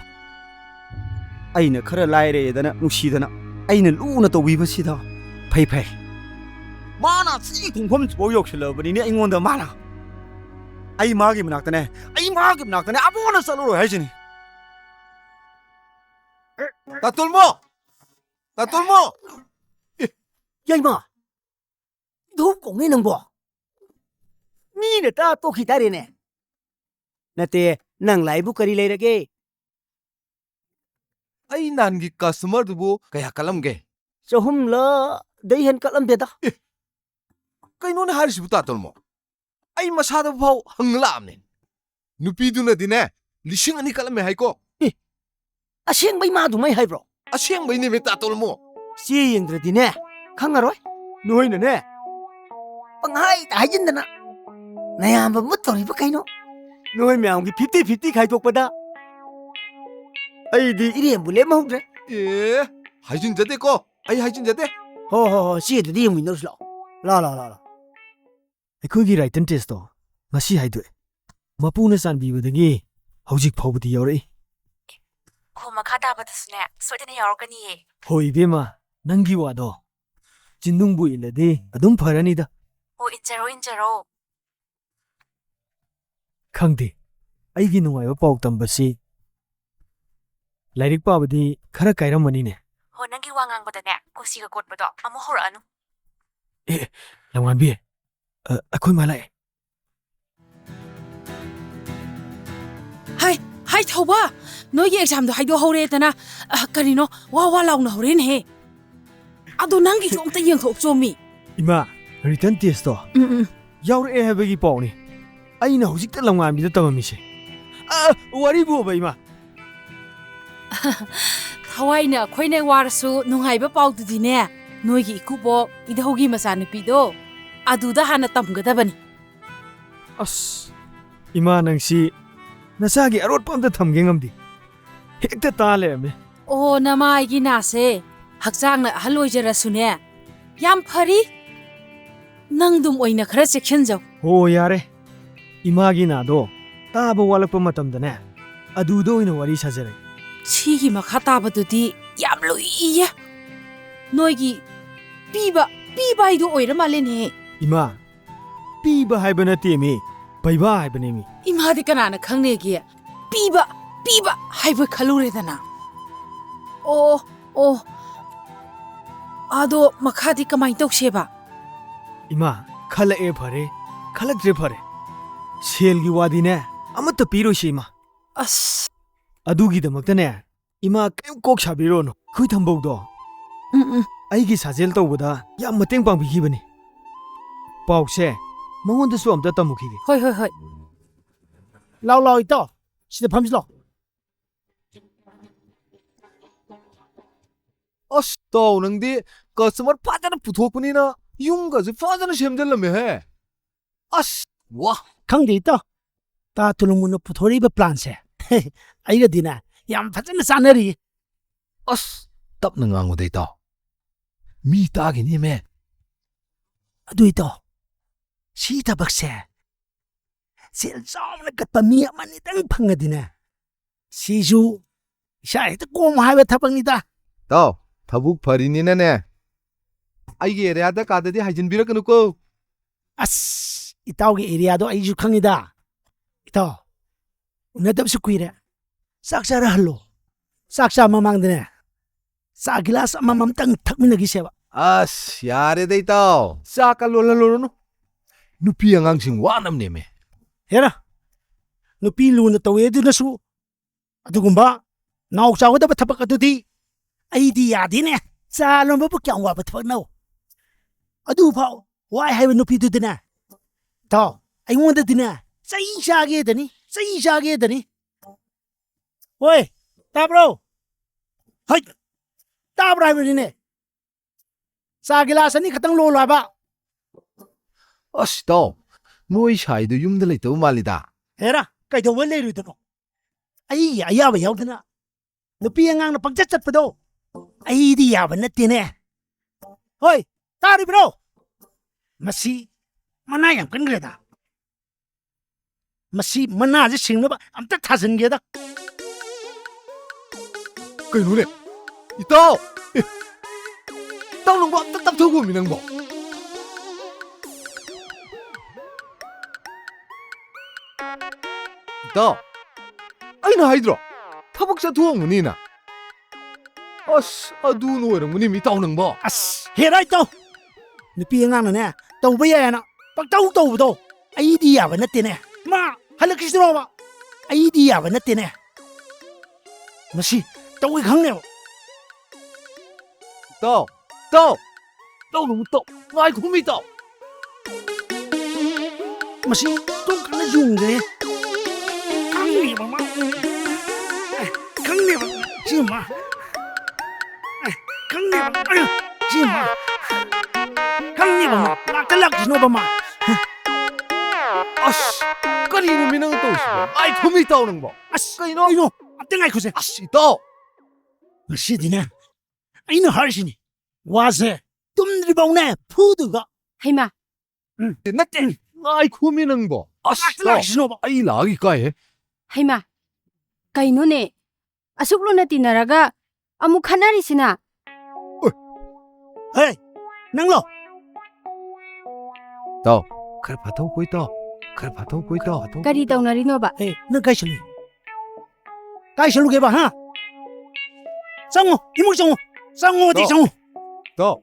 ꯑꯩꯅ ꯈꯔ ꯂꯥꯏꯔꯦꯗꯅ ꯅꯨꯡꯁꯤꯗꯅ ꯑꯩꯅ ꯂꯨꯅ ꯇꯧꯕꯤꯕꯁꯤꯗ ꯐꯩ ꯃꯥꯅ ꯁꯤ ꯈꯣꯡꯐꯝꯁꯤꯐꯥꯎ ꯌꯧꯁꯤꯜꯂꯕꯅꯤꯅꯦ ꯑꯩꯉꯣꯟꯗ ꯃꯥꯅ ꯑꯩ ꯃꯥꯒꯤ ꯃꯅꯥꯛꯇꯅꯦ ꯑꯃꯨꯛ ꯆꯠꯂꯔꯣꯏ ꯍꯥꯏꯁꯤꯅꯤ 따돌모 야이마 너 공에는 뭐 미네 다 또 기다리네 나때 낭 라이브 거리 레이러게 아이 난기 카스터머두부 kaya kalamge 조금러 데이한 깔람데다 kainon harisibu 따돌모 아이 마사도 파우 흥라암네 누피두나디네 ꯂꯤꯁꯤꯡ ꯑꯅꯤ ꯀꯠꯂꯝꯃꯦ ꯍꯥꯏꯀꯣ ꯑꯁꯦꯡꯕꯩ ꯃꯥ ꯑꯗꯨꯃꯥꯏ ꯍꯥꯏꯕ꯭ꯔꯣ ꯑꯁꯦꯡꯕꯩꯅꯦꯃꯦ ꯇꯥꯇꯣꯜꯃꯣ ꯆꯦ ꯌꯦꯡꯗ꯭ꯔꯗꯤꯅꯦ ꯈꯪꯉꯔꯣꯏ ꯅꯣꯏꯅꯅꯦ ꯄꯪꯍꯥꯏꯗ ꯍꯥꯏꯖꯤꯟꯗꯅ ꯅꯌꯥꯝꯕ ꯃꯨꯠꯇꯧꯔꯤꯕ ꯀꯩꯅꯣ ꯅꯣꯏ ꯃꯌꯥꯝꯒꯤ 50-50 ꯈꯥꯏꯗꯣꯛꯄꯗ ꯑꯩꯗꯤ ꯏꯔꯦꯝꯕꯨ ꯂꯦꯝꯍꯧꯗ꯭ꯔꯦ ꯑꯦ ꯍꯥꯏꯖꯤꯟꯖꯗꯦꯀꯣ ꯑꯩ ꯍꯥꯏꯖꯤꯟꯖꯗꯦ ꯍꯣ ꯆꯦꯗꯨꯗꯤ ꯌꯦꯡꯃꯤꯟꯅꯔꯨꯁꯤ ꯂꯥꯛꯑꯣ ꯑꯩꯈꯣꯏꯒꯤ ꯔꯥꯏꯇꯟ ꯇꯦꯁꯇꯣ ꯉꯁꯤ ꯍꯥꯏꯗꯣꯛꯑꯦ ꯃꯄꯨꯅ ꯆꯥꯟꯕꯤꯕꯗꯒꯤ ꯍꯧꯖꯤꯛ ꯐꯥꯎꯕꯗꯤ ꯌꯥꯎꯔꯛꯏ ꯈꯣ ꯃꯈꯥ ꯇꯥꯕꯗꯁꯨꯅꯦ ꯁꯣꯏꯗꯅ ꯌꯥꯎꯔꯛꯀꯅꯤꯌꯦ ꯍꯣꯏ ꯏꯕꯦꯝꯃ ꯅꯪꯒꯤ ꯋꯥꯗꯣ ꯆꯤꯟꯅꯨꯡꯕꯨ ꯏꯜꯂꯗꯤ ꯑꯗꯨꯝ ꯐꯔꯅꯤꯗ ꯑꯣ ꯏꯟꯖꯔꯣ ꯈꯪꯗꯦ ꯑꯩꯒꯤ ꯅꯨꯡꯉꯥꯏꯕ ꯄꯥꯎ ꯇꯝꯕꯁꯤ ꯂꯥꯏꯔꯤꯛ ꯄꯥꯕꯗꯤ ꯈꯔ ꯀꯥꯏꯔꯝꯃꯅꯤꯅꯦ ꯍꯣ ꯅꯪꯒꯤ ꯋꯥ ꯉꯥꯡꯕꯗꯅꯦ ꯀꯣꯁꯤꯒ ꯀꯣꯠꯄꯗꯣ ꯑꯃꯨꯛ ꯍꯧꯔꯛꯑꯅꯨ ꯂꯝꯉꯥꯟꯕꯤ ꯑꯩꯈꯣꯏ ꯃꯥ ꯂꯥꯛꯑꯦ ꯍꯥꯏ ꯊꯧꯕ ꯅꯣꯏꯒꯤ ꯑꯦꯛꯖꯥꯝꯗꯣ ꯍꯥꯏꯗꯣꯛꯍꯧꯔꯦꯗꯅ ꯀꯔꯤꯅꯣ ꯋꯥ ꯂꯥꯎꯅ ꯍꯧꯔꯦꯅꯦꯍꯦ ꯑꯗꯣ ꯅꯪꯒꯤꯁꯨ ꯑꯝꯇ ꯌꯦꯡꯊꯣꯛꯆꯣꯃꯤ ꯏꯃꯥ ꯔꯤꯇꯟ ꯇꯦꯁꯇꯣ ꯌꯥꯎꯔꯛꯑꯦ ꯍꯥꯏꯕꯒꯤ ꯄꯥꯎꯅꯤ ꯑꯩꯅ ꯍꯧꯖꯤꯛꯇ ꯂꯝꯉꯥꯟꯕꯤꯗ ꯇꯝꯃꯝꯃꯤꯁꯦ ꯋꯥꯔꯤꯕꯨꯕ ꯏꯃꯥ ꯊꯋꯥꯏꯅ ꯑꯩꯈꯣꯏꯅ ꯋꯥꯔꯁꯨ ꯅꯨꯡꯉꯥꯏꯕ ꯄꯥꯎꯗꯨꯗꯤꯅꯦ ꯅꯣꯏꯒꯤ ꯏꯀꯨꯕꯣꯛ ꯏꯙꯧꯒꯤ ꯃꯆꯥꯅꯨꯄꯤꯗꯣ ꯑꯗꯨꯗ ꯍꯥꯟꯅ ꯇꯝꯒꯗꯕꯅꯤ ꯑꯁ ꯏꯃꯥ ꯅꯪꯁꯤ ꯅꯆꯥꯒꯤ ꯑꯔꯣꯠꯄ ꯑꯝꯇ ꯊꯝꯒꯦ ꯉꯝꯗꯦ ꯍꯦꯛꯇ ꯇꯥ ꯂꯩꯔꯝꯃꯦ ꯑꯣ ꯅꯃꯥꯏꯒꯤ ꯅꯥꯁꯦ ꯍꯛꯆꯥꯡꯅ ꯑꯍꯜ ꯑꯣꯏꯖꯔꯁꯨꯅꯦ ꯌꯥꯝ ꯐꯔꯤ ꯅꯪꯗꯨꯝ ꯑꯣꯏꯅ ꯈꯔ ꯆꯦꯛꯁꯤꯟꯖꯧ ꯍꯣ ꯌꯥꯔꯦ ꯏꯃꯥꯒꯤ ꯅꯥꯗꯣ ꯇꯥꯕ ꯋꯥꯠꯂꯛꯄ ꯃꯇꯝꯗꯅꯦ ꯑꯗꯨꯗ ꯑꯣꯏꯅ ꯋꯥꯔꯤ ꯁꯥꯖꯔꯦ ꯁꯤꯒꯤ ꯃꯈꯥ ꯇꯥꯕꯗꯨꯗꯤ ꯌꯥꯝ ꯂꯨꯏꯌꯦ ꯅꯣꯏꯒꯤ ꯄꯤꯕ ꯍꯥꯏꯗꯣ ꯑꯣꯏꯔ ꯃꯥꯜꯂꯦꯅꯦ ꯏꯃꯥ ꯄꯤꯕ ꯍꯥꯏꯕ ꯅꯠꯇꯦꯃꯤ ꯕꯩꯕꯥ ꯍꯥꯏꯕꯅꯦꯃꯤ ꯏꯃꯥꯗꯤ ꯀꯅꯥꯅ ꯈꯪꯅꯦꯒꯦ ꯄꯤꯕ ꯍꯥꯏꯕ ꯈꯜꯂꯨꯔꯦꯗꯅ ꯑꯣ ꯑꯗꯣ ꯃꯈꯥꯗꯤ ꯀꯃꯥꯏꯅ ꯇꯧꯁꯦꯕ ꯏꯃꯥ ꯈꯜꯂꯛꯑꯦ ꯐꯔꯦ ꯈꯜꯂꯛꯇ꯭ꯔꯦ ꯐꯔꯦ ꯁꯦꯜꯒꯤ ꯋꯥꯗꯤꯅꯦ ꯑꯃꯠꯇ ꯄꯤꯔꯣꯏꯁꯤ ꯏꯃꯥ ꯑꯁ ꯑꯗꯨꯒꯤꯗꯃꯛꯇꯅꯦ ꯏꯃꯥ ꯀꯩꯝ ꯀꯣꯛ ꯁꯥꯕꯤꯔꯣꯅꯨ ꯑꯩꯈꯣꯏ ꯊꯝꯕꯧꯗꯣ ꯑꯩꯒꯤ ꯁꯥꯖꯦꯜ ꯇꯧꯕꯗ ꯌꯥꯝ ꯃꯇꯦꯡ ꯄꯥꯡꯕꯤꯈꯤꯕꯅꯤ ꯄꯥꯎꯁꯦ ꯃꯉꯣꯟꯗꯁꯨ ꯑꯝꯇ ꯇꯝꯃꯨꯈꯤꯒꯦ ꯍꯣꯏ ꯂꯥꯎ ꯏꯇꯥꯎ ꯁꯤꯗ ꯐꯝꯁꯤ ꯂꯥꯎ ꯑꯁ ꯇꯥꯎ ꯅꯪꯗꯤ ꯀꯁꯇꯃꯔ ꯐꯖꯅ ꯄꯨꯊꯣꯛꯄꯅꯤꯅ ꯌꯨꯝꯒꯁꯨ ꯐꯖꯅ ꯁꯦꯝꯖꯤꯜꯂꯝꯃꯦꯍꯦ ꯑꯁ ꯋꯥ ꯈꯪꯗꯦ ꯏꯇꯥꯎ ꯇꯥ ꯇꯨꯂꯨꯡꯃꯨꯅ ꯄꯨꯊꯣꯔꯛꯏꯕ ꯄ꯭ꯂꯥꯟꯁꯦ ꯑꯩꯒꯗꯤꯅꯦ ꯌꯥꯝ ꯐꯖꯅ ꯆꯥꯟꯅꯔꯤꯌꯦ ꯑꯁ ꯇꯞꯅ ꯉꯥꯡꯉꯨꯗ ꯏꯇꯥꯎ ꯃꯤ ꯇꯥꯈꯤꯅꯦꯃꯦ ꯑꯗꯨ ꯏꯇꯥꯎ ꯁꯤ ꯊꯕꯛꯁꯦ ꯁꯦꯜ ꯆꯥꯎꯅ ꯀꯠꯄ ꯃꯤ ꯑꯃꯅꯤꯇꯪ ꯐꯪꯉꯗꯤꯅꯦ ꯁꯤꯁꯨ ꯏꯁꯥ ꯍꯦꯛꯇ ꯀꯣꯝ ꯍꯥꯏꯕ ꯊꯕꯛꯅꯤꯗ ꯇꯥꯎ ꯊꯕꯛ ꯐꯔꯤꯅꯤꯅꯅꯦ ꯑꯩꯒꯤ ꯑꯦꯔꯤꯌꯥꯗ ꯀꯥꯗꯗꯤ ꯍꯥꯏꯖꯤꯟꯕꯤꯔꯛꯀꯅꯨꯀꯣ ꯑꯁ ꯏꯇꯥꯎꯒꯤ ꯑꯦꯔꯤꯌꯥꯗꯣ ꯑꯩꯁꯨ ꯈꯪꯉꯤꯗ ꯏꯇꯥꯎ ꯎꯅꯗꯕꯁꯨ ꯀꯨꯏꯔꯦ ꯆꯥꯛ ꯆꯥꯔꯍꯜꯂꯣ ꯆꯥꯛ ꯆꯥ ꯃꯃꯥꯡꯗꯅꯦ ꯆꯥ ꯒꯤꯂꯥꯁ ꯑꯃꯃꯝꯇꯪ ꯊꯛꯃꯤꯟꯅꯈꯤꯁꯦꯕ ꯑꯁ ꯌꯥꯔꯦꯗ ꯏꯇꯥꯎ ꯆꯥꯛꯀ ꯂꯣꯜꯍꯜꯂꯨꯔꯅꯨ ꯅꯨꯄꯤ ꯑꯉꯥꯡꯁꯤꯡ ꯋꯥꯅꯕꯅꯦꯃꯦ ꯍꯦꯔ ꯅꯨꯄꯤ ꯂꯨꯅ ꯇꯧꯋꯦ ꯑꯗꯨꯅꯁꯨ ꯑꯗꯨꯒꯨꯝꯕ ꯅꯥꯎ ꯆꯥꯎꯒꯗꯕ ꯊꯕꯛ ꯑꯗꯨꯗꯤ ꯑꯩꯗꯤ ꯌꯥꯗꯦꯅꯦ ꯆꯥ ꯂꯣꯟꯕꯕꯨ ꯀꯌꯥꯝ ꯋꯥꯕ ꯊꯕꯛꯅꯣ ꯑꯗꯨꯐꯥꯎ ꯋꯥꯏ ꯍꯥꯏꯕ ꯅꯨꯄꯤꯗꯨꯗꯅꯦ ꯏꯇꯥꯎ ꯑꯩꯉꯣꯟꯗꯗꯤꯅꯦ ꯆꯩ ꯆꯥꯒꯦꯗꯅꯤ ꯍꯣꯏ ꯇꯥꯕ꯭ꯔꯣ ꯍꯩ ꯇꯥꯕ꯭ꯔꯣ ꯍꯥꯏꯕꯅꯤꯅꯦ ꯆꯥ ꯒꯤꯂꯥꯁ ꯑꯅꯤ ꯈꯛꯇꯪ ꯂꯣꯜꯂꯣ ꯍꯥꯏꯕ ꯑꯁ ꯇꯥꯎ ꯅꯣꯏ ꯁꯥꯏꯗꯣ ꯌꯨꯝꯗ ꯂꯩꯇꯕ ꯃꯥꯜꯂꯤꯗ ꯍꯦꯔꯥ ꯀꯩꯗꯧꯕ ꯂꯩꯔꯣꯏꯗꯅꯣ ꯑꯩꯒꯤ ꯑꯌꯥꯕ ꯌꯥꯎꯗꯅ ꯅꯨꯄꯤ ꯑꯉꯥꯡꯅ ꯄꯪꯆꯠ ꯆꯠꯄꯗꯣ ꯑꯩꯗꯤ ꯌꯥꯕ ꯅꯠꯇꯦꯅꯦ ꯍꯣꯏ ꯇꯥꯔꯤꯕ꯭ꯔꯣ ꯃꯁꯤ ꯃꯅꯥ ꯌꯥꯝ ꯀꯟꯈ꯭ꯔꯦꯗ ꯃꯁꯤ ꯃꯅꯥꯁꯦ ꯁꯤꯡꯅꯕ ꯑꯝꯇ ꯊꯥꯖꯤꯟꯒꯦꯗ ꯀꯩꯅꯣꯅꯦ ꯏꯇꯥꯎ ꯏꯇꯥꯎ ꯅꯪꯕꯨ ꯑꯝꯇ ꯇꯞꯊꯣꯛꯈꯣꯃꯤ ꯅꯪꯕꯣ ꯏꯇꯥꯎ ꯑꯩꯅ ꯍꯥꯏꯗ꯭ꯔꯣ ꯊꯕꯛ ꯆꯠꯊꯣꯛꯑꯝꯒꯅꯤꯅ ꯑꯁ ꯑꯗꯨꯅ ꯑꯣꯏꯔꯝꯒꯅꯤ ꯏꯇꯥꯎ ꯅꯪꯕꯣ ꯑꯁ ꯍꯦꯔꯥ ꯏꯇꯥꯎ ꯅꯨꯄꯤ ꯑꯉꯥꯡꯅꯅꯦ ꯇꯧꯕ ꯌꯥꯏꯅ ꯄꯪꯇꯧ ꯇꯧꯕꯗꯣ ꯑꯩꯗꯤ ꯌꯥꯕ ꯅꯠꯇꯦꯅꯦ ꯃꯥ ꯍꯜꯂꯛꯈꯤꯁꯤꯔꯣꯕ ꯑꯩꯗꯤ ꯌꯥꯕ ꯅꯠꯇꯦꯅꯦ ꯃꯁꯤ ꯇꯧꯏ ꯈꯪꯅꯦꯕ ꯏꯇꯥꯎ ꯅꯪꯕꯨ ꯉꯥꯏꯈꯣꯃꯤ ꯏꯇꯥꯎ ꯃꯁꯤ ꯇꯣꯛ ꯈꯔ ꯌꯨꯡꯈ꯭ꯔꯦ ꯈꯪꯉꯤ ꯈꯪꯉꯦꯕ ꯃꯥ ꯈꯪꯉꯦꯕ ꯁꯤꯃ ꯈꯪꯉꯦꯕ ꯁꯤꯃ ꯈꯪꯉꯦꯕ ꯃꯥ ꯂꯥꯛꯇ ꯂꯥꯛꯁꯤꯅꯣꯕ ꯃꯥ ꯑꯁ ꯀꯔꯤꯅꯣ ꯃꯤ ꯅꯪ ꯇꯧꯔꯤꯁꯤꯕꯣ ꯑꯩ ꯈꯨꯃꯤ ꯇꯧ ꯅꯪꯕꯣ ꯑꯁ ꯀꯩꯅꯣ ꯑꯝꯇ ꯉꯥꯏꯈꯣꯁꯦ ꯑꯁ ꯏꯇꯥꯎ ꯉꯁꯤꯗꯤꯅꯦ ꯑꯩꯅ ꯍꯥꯏꯔꯤꯁꯤꯅꯤ ꯋꯥꯁꯦ ꯇꯨꯝꯗ꯭ꯔꯤꯐꯥꯎꯅꯦ ꯐꯨꯗꯨꯒ ꯍꯩꯃꯥ ꯅꯠꯇꯦ ꯑꯩ ꯈꯨꯃꯤ ꯅꯪꯕꯣ ꯑꯁ ꯂꯥꯛꯇ ꯂꯥꯛꯁꯤꯅꯣꯕ ꯑꯩ ꯂꯥꯛꯑꯒ ꯏꯀꯥꯏꯍꯦ ꯍꯩꯃꯥ ꯀꯩꯅꯣꯅꯦ ꯑꯁꯨꯛ ꯂꯨꯅ ꯇꯤꯟꯅꯔꯒ ꯑꯃꯨꯛ ꯈꯠꯅꯔꯤꯁꯤꯅ ꯍꯦ ꯅꯪꯂꯣ ꯏꯇꯥꯎ ꯈꯔ ꯐꯥꯊꯧꯀꯣ ꯏꯇꯥꯎ ꯈꯔ ꯐꯥꯊꯧꯀꯣ ꯏꯇꯥꯎ ꯀꯔꯤ ꯇꯧꯅꯔꯤꯅꯣꯕ ꯍꯦ ꯅꯪ ꯀꯥꯏ ꯆꯠꯂꯨꯏ ꯀꯥꯏ ꯆꯠꯂꯨꯒꯦꯕ ꯍꯥ ꯆꯪꯉꯣ 이모 ꯆꯪꯉꯣ 어디 ꯆꯪꯉꯣ ꯏꯇꯥꯎ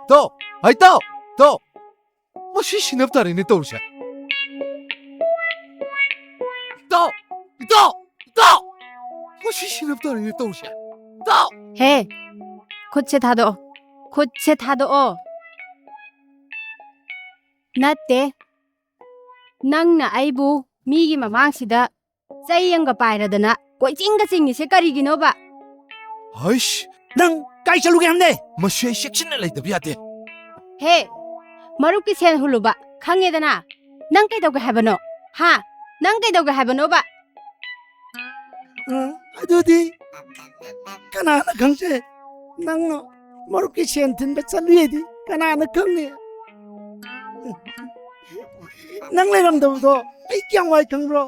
ꯏꯇꯥꯎ ꯏꯇꯥꯎ ꯏꯇꯥꯎ ꯃꯁꯤ ꯁꯤꯅꯕ ꯇꯥꯔꯦꯅꯦ ꯇꯧꯔꯤꯁꯦ ꯏꯇꯥꯎ ꯏꯇꯥꯎ ꯏꯇꯥꯎ ꯃꯁꯤ ꯁꯤꯅꯕ ꯇꯥꯔꯦꯅꯦ ꯇꯧꯔꯤꯁꯦ ꯏꯇꯥꯎ ꯍꯦ ꯈꯨꯠꯁꯦ ꯊꯥꯗꯣꯛꯑꯣ ꯈꯨꯠꯁꯦ ꯊꯥꯗꯣꯛꯑꯣ ꯅꯠꯇꯦ ꯅꯪꯅ ꯑꯩꯕꯨ ꯃꯤꯒꯤ ꯃꯃꯥꯡꯁꯤꯗ ꯆꯩ ꯑꯃꯒ ꯄꯥꯏꯔꯗꯅ ꯀꯣꯏꯆꯤꯡꯒ ꯆꯤꯡꯉꯤꯁꯦ ꯀꯔꯤꯒꯤꯅꯣꯕ ꯍꯩꯁ ꯅꯪ ꯀꯥꯏ ꯆꯠꯂꯨꯒꯦ ꯍꯥꯏꯕꯅꯦ ꯃꯁꯤ ꯑꯩ ꯆꯦꯛꯁꯤꯟꯅ ꯂꯩꯇꯕ ꯌꯥꯗꯦ ꯍꯦ ꯃꯔꯨꯞꯀꯤ ꯁꯦꯟ ꯍꯨꯜꯂꯨꯕ ꯈꯪꯉꯦꯗꯅ ꯅꯪ ꯀꯩꯗꯧꯒꯦ ꯍꯥꯏꯕꯅꯣ ꯍꯥ ꯅꯪ ꯀꯩꯗꯧꯒꯦ ꯍꯥꯏꯕꯅꯣꯕ ꯑꯗꯨꯗꯤ ꯀꯅꯥꯅ ꯈꯪꯖꯩ ꯅꯪꯅ ꯃꯔꯨꯞꯀꯤ ꯁꯦꯟ ꯊꯤꯟꯕ ꯆꯠꯂꯨꯏꯗꯤ ꯀꯅꯥꯅ ꯈꯪꯅꯤ ꯅꯪ ꯂꯩꯔꯝꯗꯕꯗꯣ ꯑꯩ ꯀꯌꯥꯝ ꯋꯥꯏ ꯈꯪꯕ꯭ꯔꯣ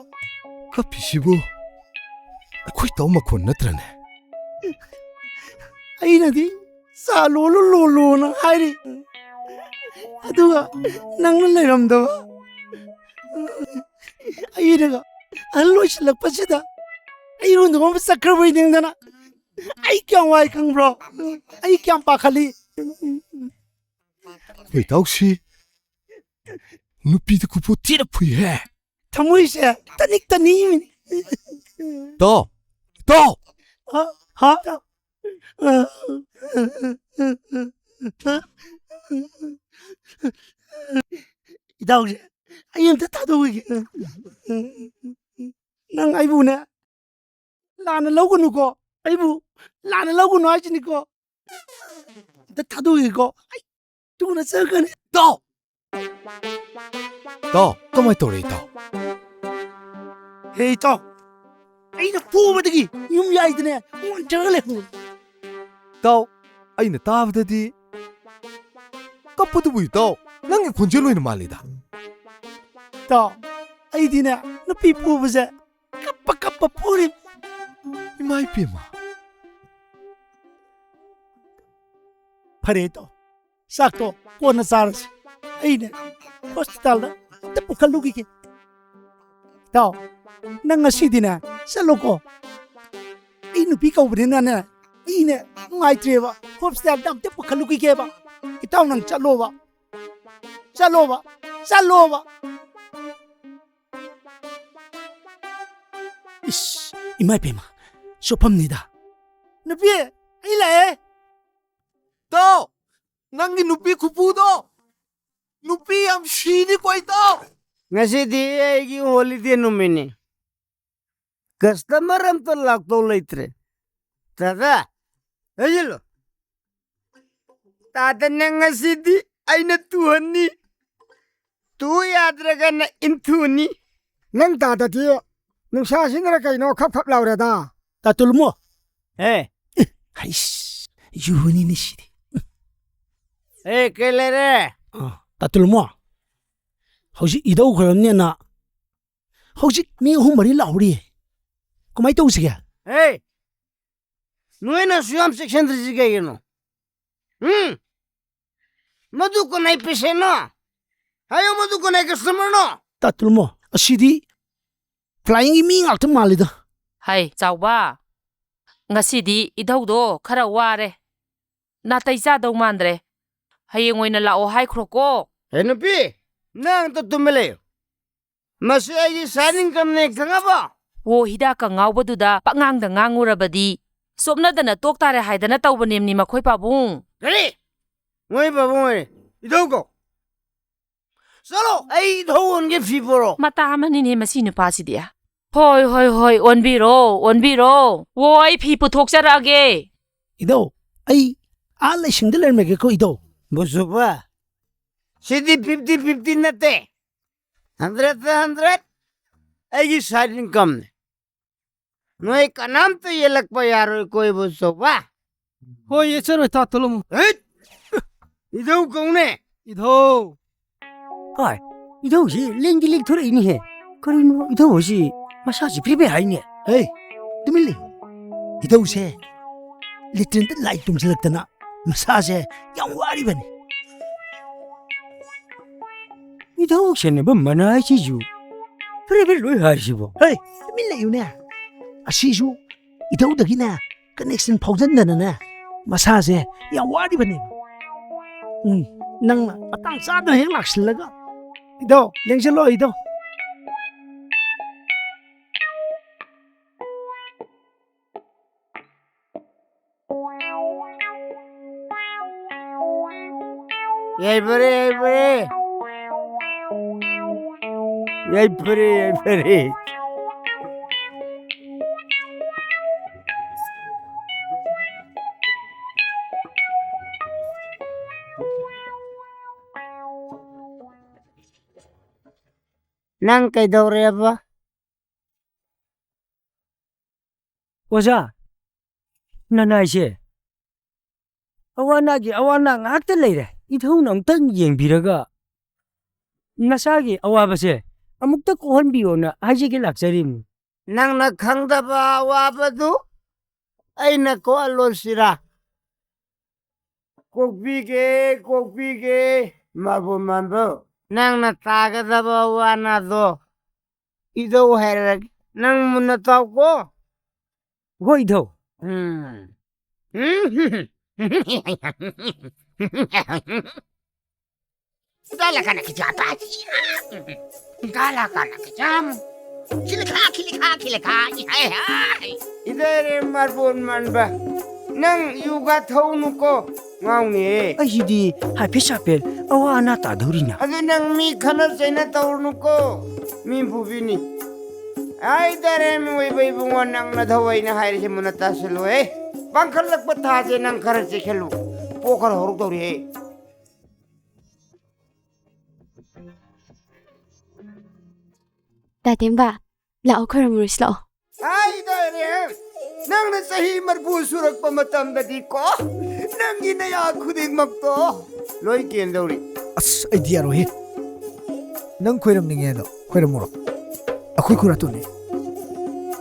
ꯀꯞꯄꯤꯁꯤꯕꯨ ꯑꯩꯈꯣꯏ ꯇꯧ ꯃꯈꯣꯟ ꯅꯠꯇ꯭ꯔꯅꯦ ꯑꯩꯅꯗꯤ ꯆꯥ ꯂꯣꯜꯂꯣꯅ ꯍꯥꯏꯔꯤ ꯑꯗꯨꯒ ꯅꯪꯅ ꯂꯩꯔꯝꯗꯕ ꯑꯩꯅꯒ ꯑꯍꯜ ꯑꯣꯏꯁꯤꯜꯂꯛꯄꯁꯤꯗ ꯑꯩꯔꯣꯟꯗꯒ ꯆꯠꯈ꯭ꯔꯕꯣꯏ ꯅꯤꯡꯗꯅ ꯑꯩ ꯀꯌꯥꯝ ꯋꯥꯏ ꯈꯪꯕ꯭ꯔꯣ ꯑꯩ ꯀꯌꯥꯝ ꯄꯥꯈꯠꯂꯤ ꯑꯩꯈꯣꯏ ꯏꯇꯥꯎꯁꯤ ꯅꯨꯄꯤꯗ ꯈꯨꯐꯨ ꯊꯤꯅ ꯐꯨꯏꯍꯦ ꯊꯃꯣꯏꯁꯦ ꯇꯅꯤꯛ ꯇꯅꯤꯛꯏꯃꯤꯅꯤ ꯏꯇꯥꯎ ꯏꯇꯥꯎ ꯍꯥ 이다우지 아이한테 다도우게 난 아이부네 나는 러고누고 아이부 나는 러고누 하시니까 나 다도우고 아이 누구나 썩어네 또! 또! 그만 또래 또! 에이 또! 아이나 부어버리기 юм이 아이드네 원정을 해 또! 아이나 따브다디 깜빡도 또! 난 곤절로 있는 말이다 또! 아이디네 너 삐부어보세 까빠까빠 포림 이마이 삐마 파레도 싹도 꼬나 사르스 아이네 호스피탈다 또 칼루기게 또 nang asidina sa loko inu pikaw brinana ine ngai treva hopstal dam te pakaluki keba itaw nang chaloba is imay pema sopamnida nupi ile 또! 낭기 누피 구푸도 누피 am shini ko ito ngasi di aigi holiday numini customer am to lakto laitre tada ayilo tada ngasi di aina tuhani tu yadraga na intuni nang tada di nang sasinara kaino khap khap laureda tatulmo eh hais yuhuni ni shidi eh kelere tatulmo hauji idau kharamnena hauji mi humari lauri kumai tawsiga hey nuena suyam section drijige yeno madu ko nai peseno hayo madu ko nai customer no tatulmo asidi flying mi ngakta malida hai chawba ngasidi idaudo khara ware natai cha dau mandre hayeng oina lao hai khroko enupi nang to tumele masi ai signing kamne kangaba wo hida ka ngawbaduda pangang da ngangurabadi somnadana toktare haidana tawbanemni makhoi pabung kare ngoi babung idogo salo ai dhon ge fiboro mata amani ne masi nupa sidia ꯍꯣꯏ ꯍꯣꯏ ꯍꯣꯏ ꯑꯣꯟꯕꯤꯔꯣ ꯑꯣꯟꯕꯤꯔꯣ ꯋꯣ ꯑꯩ ꯐꯤ ꯄꯨꯊꯣꯛꯆꯔꯛꯑꯒꯦ ꯏꯙꯧ ꯑꯩ ꯂꯩꯁꯤꯡꯗ ꯂꯩꯔꯝꯃꯒꯦꯀꯣ ꯏꯙꯧ ꯕꯨꯁꯨꯕ ꯁꯤꯗꯤ 50-50 ꯅꯠꯇꯦ 100 ꯑꯩꯒꯤ ꯁꯥꯏꯠ ꯏꯟꯀꯝꯅꯦ ꯅꯣꯏ ꯀꯅꯥꯝꯇ ꯌꯦꯜꯂꯛꯄ ꯌꯥꯔꯣꯏ ꯀꯣ ꯕꯨꯁꯨꯕ ꯍꯣꯏ ꯌꯦꯠꯆꯔꯣꯏ ꯇꯥ ꯇꯣꯂꯝ ꯏꯙꯧ ꯀꯧꯅꯦ ꯏꯙꯧ ꯍꯣꯏ ꯏꯙꯧꯁꯤ ꯂꯦꯡꯗꯤ ꯂꯦꯡꯊꯣꯔꯛꯏꯅꯤꯍꯦ ꯀꯔꯤꯅꯣ ꯏꯙꯧꯁꯤ ꯃꯁꯥꯁꯤ ꯐ꯭ꯔꯤꯕꯦ ꯍꯥꯏꯅꯦ ꯍꯦ ꯇꯨꯃꯤꯟ ꯂꯩ ꯏꯙꯧꯁꯦ ꯂꯤꯇ꯭ꯔꯤꯟꯗ ꯂꯥꯏ ꯇꯨꯝꯁꯤꯜꯂꯛꯇꯅ ꯃꯁꯥꯁꯦ ꯌꯥꯝ ꯋꯥꯔꯤꯕꯅꯤ 이다옥 씨는 뭐 만화시죠? 그래 로이 하시고. 헤이, 밀레요네. 아시죠? 이다옥덕이나 커넥션 파우전다는 마사제 야 와리버네. 낭 아땅 싸도 해 락실라가. 이다옥 랭실로 이다옥. 예쁘리 ꯅꯪ ꯀꯩꯗꯧꯔꯦꯕ 오자 나나이시 아와나기 아와나 ngakta leire 이thौन amtang yengbiraga nasagi awabase amukta kohonbiona hajige laksarim ꯅꯪꯅ ꯈꯪꯗꯕ ꯑꯋꯥꯕꯗꯨ ꯑꯩꯅ ꯀꯣꯛꯍꯜꯂꯣꯁꯤꯔꯥ ꯀꯣꯛꯄꯤꯒꯦ ꯃꯕꯨ ꯃꯝꯕꯨ ꯅꯪꯅ ꯇꯥꯒꯗꯕ ꯋꯥꯅꯗꯣ ꯏꯙꯧ ꯍꯥꯏꯔꯒꯦ ꯅꯪ ꯃꯨꯟꯅ ꯇꯥꯎꯀꯣ 호이thौ Galakana kijapati. Galakana kijam. Kilika. Idere marbon manba. Nang yuga thaunuko ngauni. 아이디 하페샤펠 아와나 따더리냐 Adu nang mi khana sena taunuko. Mi bubini. Ai dare mi wei bungo nang na thawai na hairi se munata selo Bangkal lak patha je nang khar se khelu. Pokar horuk dori Tatemba, lao kharamuris lao. Ai dare nang na sahi marbu surak pamatam dadi ko. Nang ginaya khuding makto. Loi ken dori. 아스 아이디야로해. 넌 코이럼닝에도 코이럼으로. 아쿠이 쿠라토네.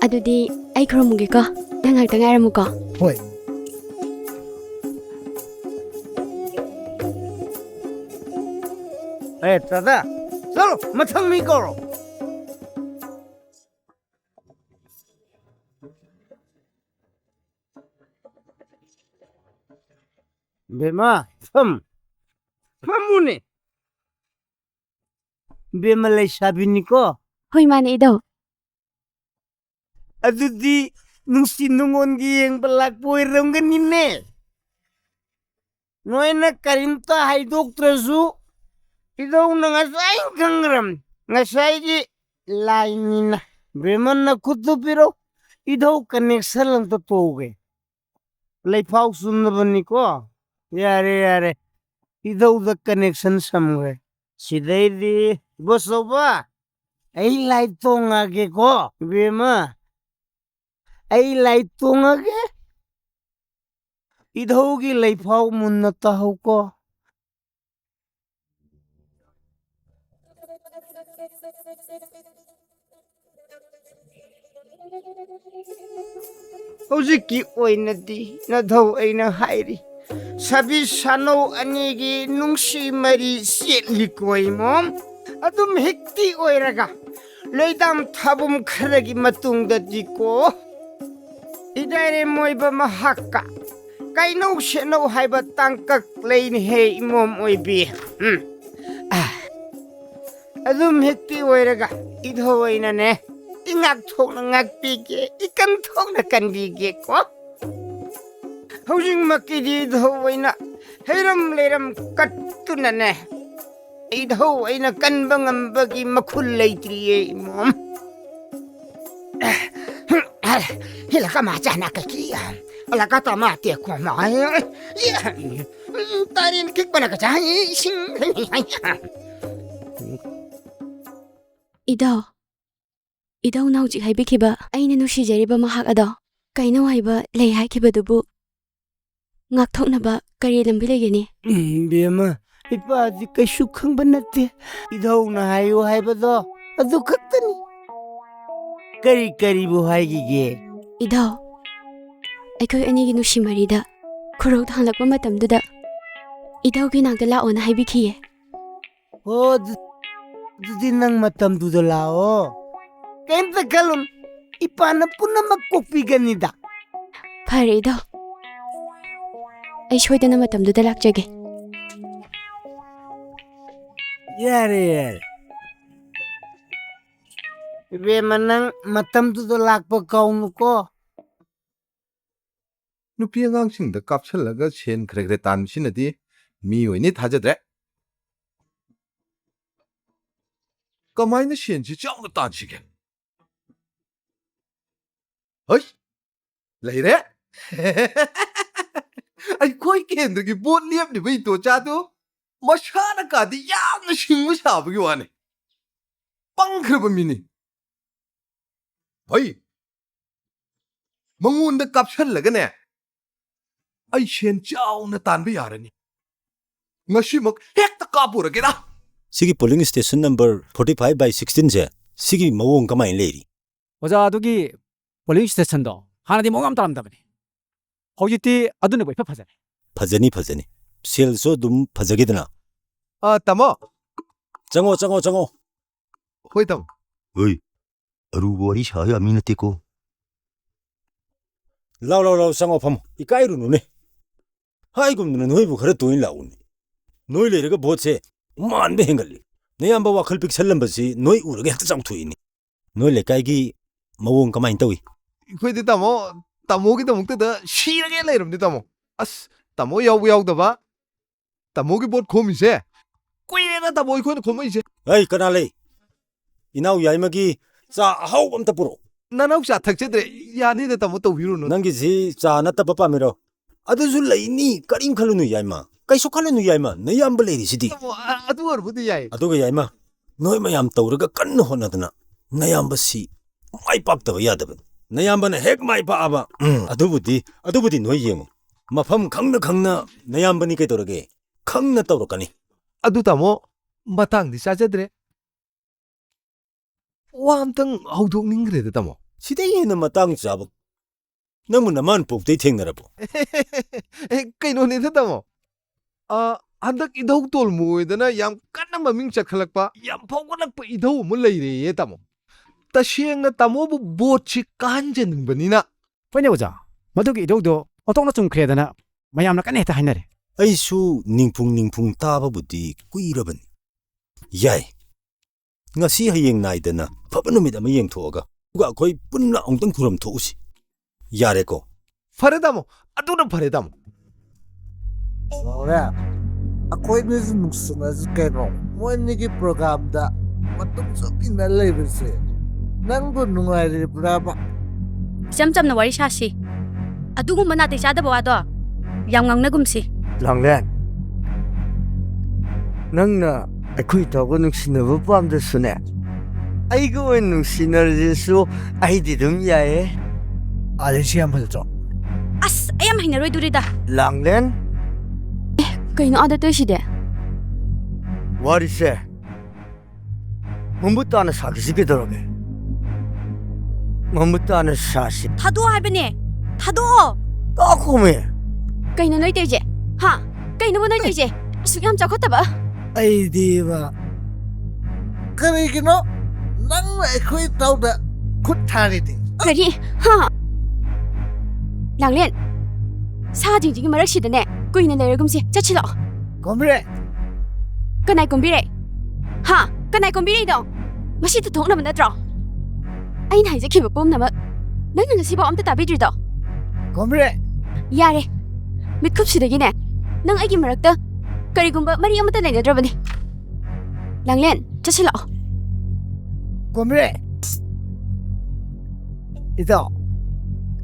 Adudi, ay kharamugi ko. Nangal tangaramu ko. 호이. Tada. Solo mathang mi koro. Bema, Mamuni. Bema lay sabi ni ko. Hoy man ido. Adudi nung sinungon giyeng balakpoy ram ganine. Noy na karinta hay doktrazu. Idaw na ngasayang kangram. Ngasay di lainina. Bema na kutupiro. Idaw kaneksa lang totoo Lay pao sunnaban ni ko. Yare. Idaw the connection somewhere. Siday di boso ba? Ay laito nga ke ko. Bema. Ay laito nga ke. Idaw gi lay pao muna tahaw ko. Hꯧjiki oinadi nadhaw ay na hairi. Sabi sanaw anigi nungsi mari sielikoy mom. Adum hikti oiraga. Loydam tabum karagi matungda diko. Idare moy ba mahaka. Kainaw sinaw hay ba tangkak lain hey mom oibi. Adum hikti oiraga. Idhaw ay na ne. Ingak thok na ngakpige. Ikan thok na kanbige ko. Housing makidi dhaway na hiram liram kattu na ne. Idhaw ay na kanbang ambagi makulay triye mom. hela kama jana kaki ala kata mati ko ma tarin kik bana ka jai sing Idawna hꯧjik haibikhiba aina nushijariba mahak ado kaino haiba lei haikhibadubu ngakthoknaba kari lambi legeni bema ipa ji kaisu khangba natte idawna hayo haibado adu khattani kari bu haigige Idaw aikoi anigi nushimarida khurok thanglakpa matamduda idawgi nagda laona haibikhiye o dudi nang matam du lao kemta kalun ipana punna makkopi ganida Phare idaw ai shoidana matamduda lakjage yare be manang matam du lakpa kaunu ko nupi angangsingda kapsalaga sen khregre tansinadi miyoini thajadre kamaina sensi chawna tansige hoi leire ai koi kendrigi bot liep ni bai to chadu masana ka di yamna singmu sabgi wane pangkhra mini hoi mangunda kapsalaga ne ai sen chawna tanba yarani ngasimak hekta kapurageda Sigi polling station number 45 by 16 je sigi mawong kamay leiri. 오자 아두기 폴링 스테이션도 하나디 몽암 따람다버니 거기띠 아두네 뭐 입합하잖아 Phajani phajani. Sel so dum phajagidna. tamo Chango. hoi tam Oi, arubo wari shaya aminate ko. Lao chango pham. Ikairu nu ne. Hai gum nu noi bu khara toin laun. Noi le ga botse man be hengal. Ne amba wakhal pik salam basi noi urage hakta chang thuini. Noi le kai gi mawong kamay tawi. khoi de tamo gi tamuk da shirage leirum de tamo as tamo yaw da ba tamo gi bot khomi se kuire na tamo khoi na khomai se Ai kana le. Inau yai magi cha hau am ta puro. nanau cha thak chedre yani de tamo to viru no Nangi ji cha na ta papa mero. Adu zul laini karim khalunu yai ma. Kai so khalunu yai ma. Ne yam baleiri sidi. adu ar budi yai Aduga yai ma. Noi mayam tawraga kanna honadna. Nayam basi mai pak taw yadab. Nayam bana hek mai pa aba. Adubudi noi yengu. Mafam khangna nayam bani kai torage. Khangna tawrakani. adu tamo matang di cha chedre wamtang haudok ningre de tamo Sida yena matang jabak. Namu naman pok tay thengnarabo. kaino ne tamo handak idau tol muidana yam kanna maming chakhalakpa yam phawgalakpa idau mu leire ye tamo tashengna tamo bu botchi kanjen banina 뻔히 오자 마두기 이도도 어떻나 좀 그래야 되나 마야암나 까네 다 하이나래 Aisu ningpung tababudi kuiraban. Yai. Ngasi hayeng naidana pabanumid ama yeng thoga. Uga koi punna ongtang kuram thosi. Yare ko. phare tamo aduna phare tamo ora akoy mes muksuna keno monigi program da matum so ina lebese nanggo nungaire braba ꯆꯝꯆꯝꯅ ꯋꯥꯔꯤ ꯁꯥꯁꯤ ꯑꯗꯨꯒꯨꯝꯕ ꯅꯥꯇꯩ ꯆꯥꯗꯕ ꯋꯥꯗꯣ ꯌꯥꯝ ꯉꯥꯡꯅꯒꯨꯝꯁꯤ 랑렌 낭나 아코이 타고 누시나부 밤데스네 아이고 왜 누시나르지수 아이디름 야에 아저씨 한번 줘 ꯑꯁ ꯑꯩ ꯌꯥꯝ ꯍꯩꯅꯔꯣꯏꯗꯣꯔꯤꯗ 랑렌 kaino ada toshide 와리세 몸부터 사기시게 들어게 몸부터 사시 ꯊꯥꯗꯣꯛꯑꯣ ꯍꯥꯏꯕꯅꯦ ꯊꯥꯗꯣꯛꯑꯣ 따코메 kaino noi teje ha kaino mo noi teje asuk yam chakhotaba 아이디바 그러기노 낭나 아코이 타우다 굿타리디 kari ha langlen sa jingjing marak sidane kuina leiragumsi chachilo 거미래 kanai kombire ha kanai kombire do masi tu thongna man natro ain haije khiba pom nama nang ngasi ba amta tabidri do 거미래 yare mitkup sidagine nang aigi marakta karigumba mari amata leinadrabani langlen chachilo 거미래 이도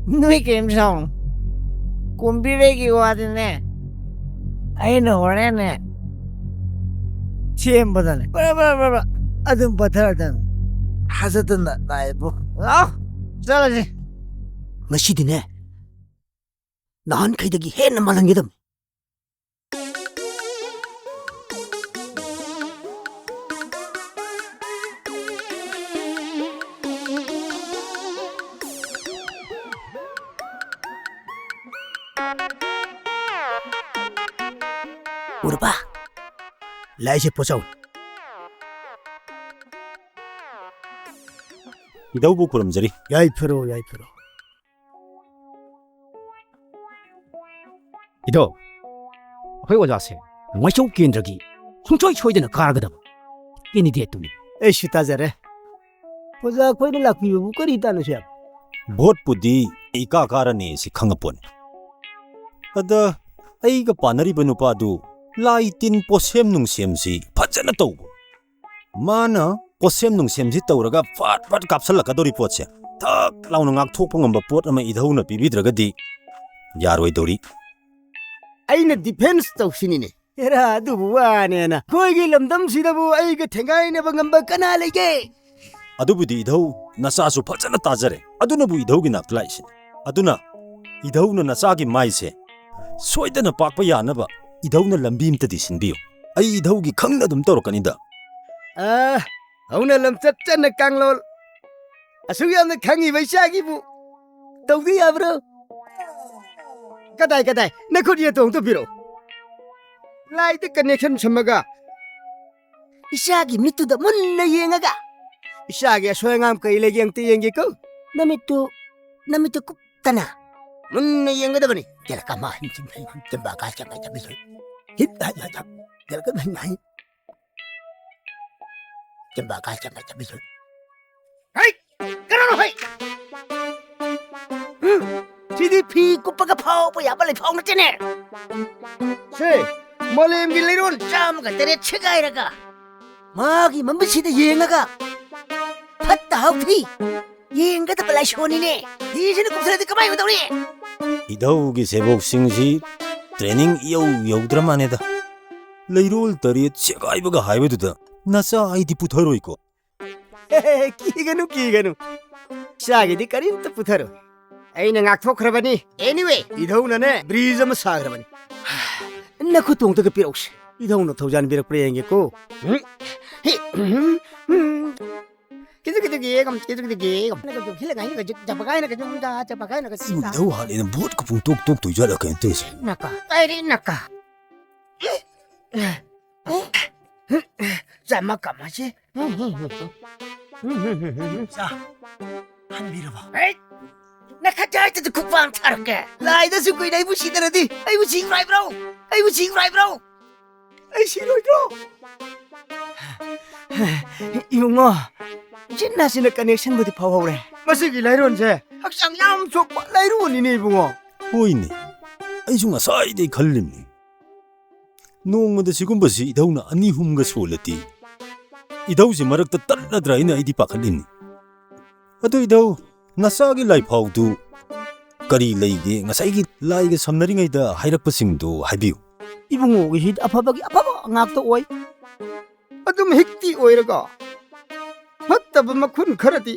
Nuôi kiếm xong Cũng biết đây kì hoa thế nè Ai nổ nè nè Chiêm bà thân Bà Adın batar thân Hazardın da Đại bu Sao là gì ngasidiне 난 kayدagi hena malangidam Urba laise pochau 이다우부 구름자리 야이프로 이도 회원자세 와쇼 겐저기 홍초이 초이드나 가르거든 이니 디에뚜니 에시 따자레 보자 코이를 라쿠유 거리 따는시야 ꯚꯣꯠꯄꯨꯗꯤ ꯏꯀꯥ ꯀꯥꯔꯅꯤ ꯁꯤ ꯈꯪꯉꯄꯣꯅꯦ ꯑꯗ ꯑꯩꯒ ꯄꯥꯟꯅꯔꯤꯕ ꯅꯨꯄꯥꯗꯨ ꯂꯥꯏ ꯇꯤꯟ ꯄꯣꯠꯁꯦꯝ ꯅꯨꯡꯁꯦꯝꯁꯤ ꯐꯖꯅ ꯇꯧꯕ ꯃꯥꯅ ꯄꯣꯠꯁꯦꯝ ꯅꯨꯡꯁꯦꯝꯁꯤ ꯇꯧꯔꯒ ꯐꯠ ꯐꯠ ꯀꯥꯞꯁꯜꯂꯛꯀꯗꯧꯔꯤ ꯄꯣꯠꯁꯦ ꯊꯛ ꯂꯥꯎꯅ ꯉꯥꯛꯊꯣꯛꯄ ꯉꯝꯕ ꯄꯣꯠ ꯑꯃ ꯏꯙꯧꯅ ꯄꯤꯕꯤꯗ꯭ꯔꯒꯗꯤ ꯌꯥꯔꯣꯏꯗꯧꯔꯤ ꯑꯩꯅ ꯗꯤꯐꯦꯟꯁ ꯇꯧꯁꯤꯅꯤꯅꯦ 에라 ꯑꯗꯨꯕꯨ ꯋꯥꯅꯦꯅ ꯈꯣꯏꯒꯤ ꯂꯝꯗꯝꯁꯤꯗꯕꯨ ꯑꯩꯒ ꯊꯦꯡꯒꯥꯏꯅꯕ ꯉꯝꯕ ꯀꯅꯥ ꯂꯩꯒꯦ ꯑꯗꯨꯕꯨꯗꯤ ꯏꯙꯧ ꯅꯆꯥꯁꯨ ꯐꯖꯅ ꯇꯥꯖꯔꯦ ꯑꯗꯨꯅꯕꯨ ꯏꯙꯧꯒꯤ ꯅꯥꯛꯇ ꯂꯥꯛꯏꯁꯤꯅꯤ ꯑꯗꯨꯅ ꯏꯙꯧꯅ ꯅꯆꯥꯒꯤ ꯃꯥꯏꯁꯦ ꯁꯣꯏꯗꯅ ꯄꯥꯛꯄ ꯌꯥꯅꯕ ꯏꯙꯧꯅ ꯂꯝꯕꯤ ꯑꯃꯇꯗꯤ ꯁꯤꯟꯕꯤꯌꯨ ꯑꯩ ꯏꯙꯧꯒꯤ ꯈꯪꯅ ꯑꯗꯨꯝ ꯇꯧꯔꯛꯀꯅꯤꯗ ꯍꯧꯅ ꯂꯝꯆꯠ ꯆꯠꯅ ꯀꯥꯡꯂꯣꯜ ꯑꯁꯨꯛ ꯌꯥꯝꯅ ꯈꯪꯉꯤꯕ ꯏꯆꯥꯒꯤꯕꯨ ꯇꯧꯗ ꯌꯥꯕ꯭ꯔꯣ ꯀꯗꯥꯏ ꯅꯈꯨꯠ ꯌꯦꯠꯇꯣꯡꯇ ꯄꯤꯔꯛꯎ ꯂꯥꯏꯗ ꯀꯅꯦꯛꯁꯟ ꯁꯝꯃꯒ ꯏꯆꯥꯒꯤ ꯃꯤꯠꯇꯨꯗ ꯃꯨꯟꯅ ꯌꯦꯡꯉꯒ ꯏꯆꯥꯒꯤ ꯑꯁꯣꯏ ꯑꯉꯥꯝ ꯀꯩ ꯂꯩꯒꯦ ꯑꯝꯇ ꯌꯦꯡꯒꯦꯀꯣ ꯅꯃꯤꯠꯇꯨ ꯀꯨꯞꯇꯅ ꯃꯨꯟꯅ ꯌꯦꯡꯒꯗꯕꯅꯤ ꯀꯦꯂꯀꯃ ꯆꯝꯕ ꯀꯥ ꯆꯝꯕ ꯆꯝꯕꯤꯁꯨ ꯍꯤꯠ ꯀꯦꯂꯀꯃ ꯆꯝꯕ ꯀꯥ ꯆꯝꯕ ꯆꯝꯕꯤꯁꯨ ꯍꯩ ꯀꯔꯥꯅꯣ ꯍꯩ ꯁꯤꯗꯤ ꯐꯤ ꯀꯨꯞꯄꯒ ꯐꯥꯎꯕ ꯌꯥꯕ ꯂꯩꯐꯥꯎ ꯅꯠꯇꯦꯅꯦ ꯁꯦ ꯃꯥꯂꯦꯝꯒꯤ ꯂꯩꯔꯣꯟ ꯆꯥꯝꯃꯒ ꯇꯔꯦꯠ ꯁꯦꯒꯥꯏꯔꯒ ꯃꯥꯒꯤ ꯃꯃꯤꯠꯁꯤꯗ ꯌꯦꯡꯉꯒ ꯐꯠꯇ ꯍꯥꯎꯊꯤ ꯌꯦꯡꯒꯗꯕ ꯂꯥꯏꯁꯣꯟꯅꯤꯅꯦ ꯐꯤꯁꯤꯅ ꯀꯨꯞꯁꯜꯂꯗꯤ ꯀꯃꯥꯏꯅ ꯇꯧꯅꯤ ꯏꯙꯧꯒꯤ ꯁꯦꯕꯣꯛꯁꯤꯡꯁꯤ ꯇ꯭ꯔꯦꯅꯤꯡ ꯏꯌꯧ ꯌꯧꯗ꯭ꯔ ꯃꯥꯅꯦꯗ ꯂꯩꯔꯣꯜ ꯇꯔꯦꯠ ꯁꯦꯒꯥꯏꯕꯒ ꯍꯥꯏꯕꯗꯨꯗ ꯅꯆꯥ ꯑꯩꯗꯤ ꯄꯨꯊꯔꯣꯏꯀꯣ ꯀꯤꯒꯅꯨ ꯏꯆꯥꯒꯤꯗꯤ ꯀꯔꯤꯝꯇ ꯄꯨꯊꯔꯣꯏ ꯑꯩꯅ ꯉꯥꯛꯊꯣꯛꯈ꯭ꯔꯕꯅꯤ ꯑꯦꯅꯤꯋꯦ ꯏꯙꯧꯅꯅꯦ ꯕ꯭ꯔꯤꯖ ꯑꯃ ꯁꯥꯈ꯭ꯔꯕꯅꯤ ꯅꯈꯨꯠꯇꯣꯡꯇꯒ ꯄꯤꯔꯛꯎꯁꯦ ꯏꯙꯧꯅ ꯊꯧꯖꯥꯟꯕꯤꯔꯛꯄ꯭ꯔꯥ ꯌꯦꯡꯒꯦꯀꯣ ꯏꯙꯧ ꯍꯥꯠꯂꯦꯅ ꯚꯣꯠꯀ ꯄꯨꯡꯇꯣꯛ ꯇꯣꯛꯇꯣꯏꯖꯥꯠꯂ ꯀꯩꯅꯣ ꯇꯧꯔꯤꯁꯦ ꯅꯛꯀ ꯆꯥꯝꯃ ꯀꯝꯃꯁꯤ 한비르바 나카자이트도 국방 타르게 라이더스 꾸이나 이부 시더라디 아이부 지그라이브로 아이부 지그라이브로 아이 시로이도 이봉아 진나시는 커넥션 부디 파워래 마시기 라이론제 학상 얌속 라이론이네 이봉아 ꯍꯣꯏꯅꯦ ꯑꯩꯁꯨ ꯉꯁꯥꯏꯗꯩ ꯈꯜꯂꯤꯝꯅꯤ ꯅꯣꯡꯃꯗ ꯁꯤꯒꯨꯝꯕꯁꯤ ꯏꯙꯧꯅ ꯑꯅꯤ ꯑꯍꯨꯝꯒ ꯁꯣꯜꯂꯗꯤ ꯏꯙꯧꯁꯤ ꯃꯔꯛꯇ ꯇꯠꯂꯗ꯭ꯔꯥ ꯍꯥꯏꯅ ꯑꯩꯗꯤ ꯄꯥꯈꯠꯂꯤꯝꯅꯤ ꯑꯗꯨ ꯏꯙꯧ ꯅꯆꯥꯒꯤ ꯂꯥꯏꯐꯥꯎꯗꯨ ꯀꯔꯤ ꯂꯩꯒꯦ ꯉꯁꯥꯏꯒꯤ ꯂꯥꯏꯒ ꯁꯝꯅꯔꯤꯉꯩꯗ ꯍꯥꯏꯔꯛꯄꯁꯤꯡꯗꯨ ꯍꯥꯏꯕꯤꯌꯨ 이봉호기 아파박이 아파봐 ꯉꯥꯛꯇ ꯑꯣꯏ ꯑꯗꯨꯝ ꯍꯦꯛꯇꯤ ꯑꯣꯏꯔꯒ ꯐꯠꯇꯕ ꯃꯈꯨꯟ ꯈꯔꯗꯤ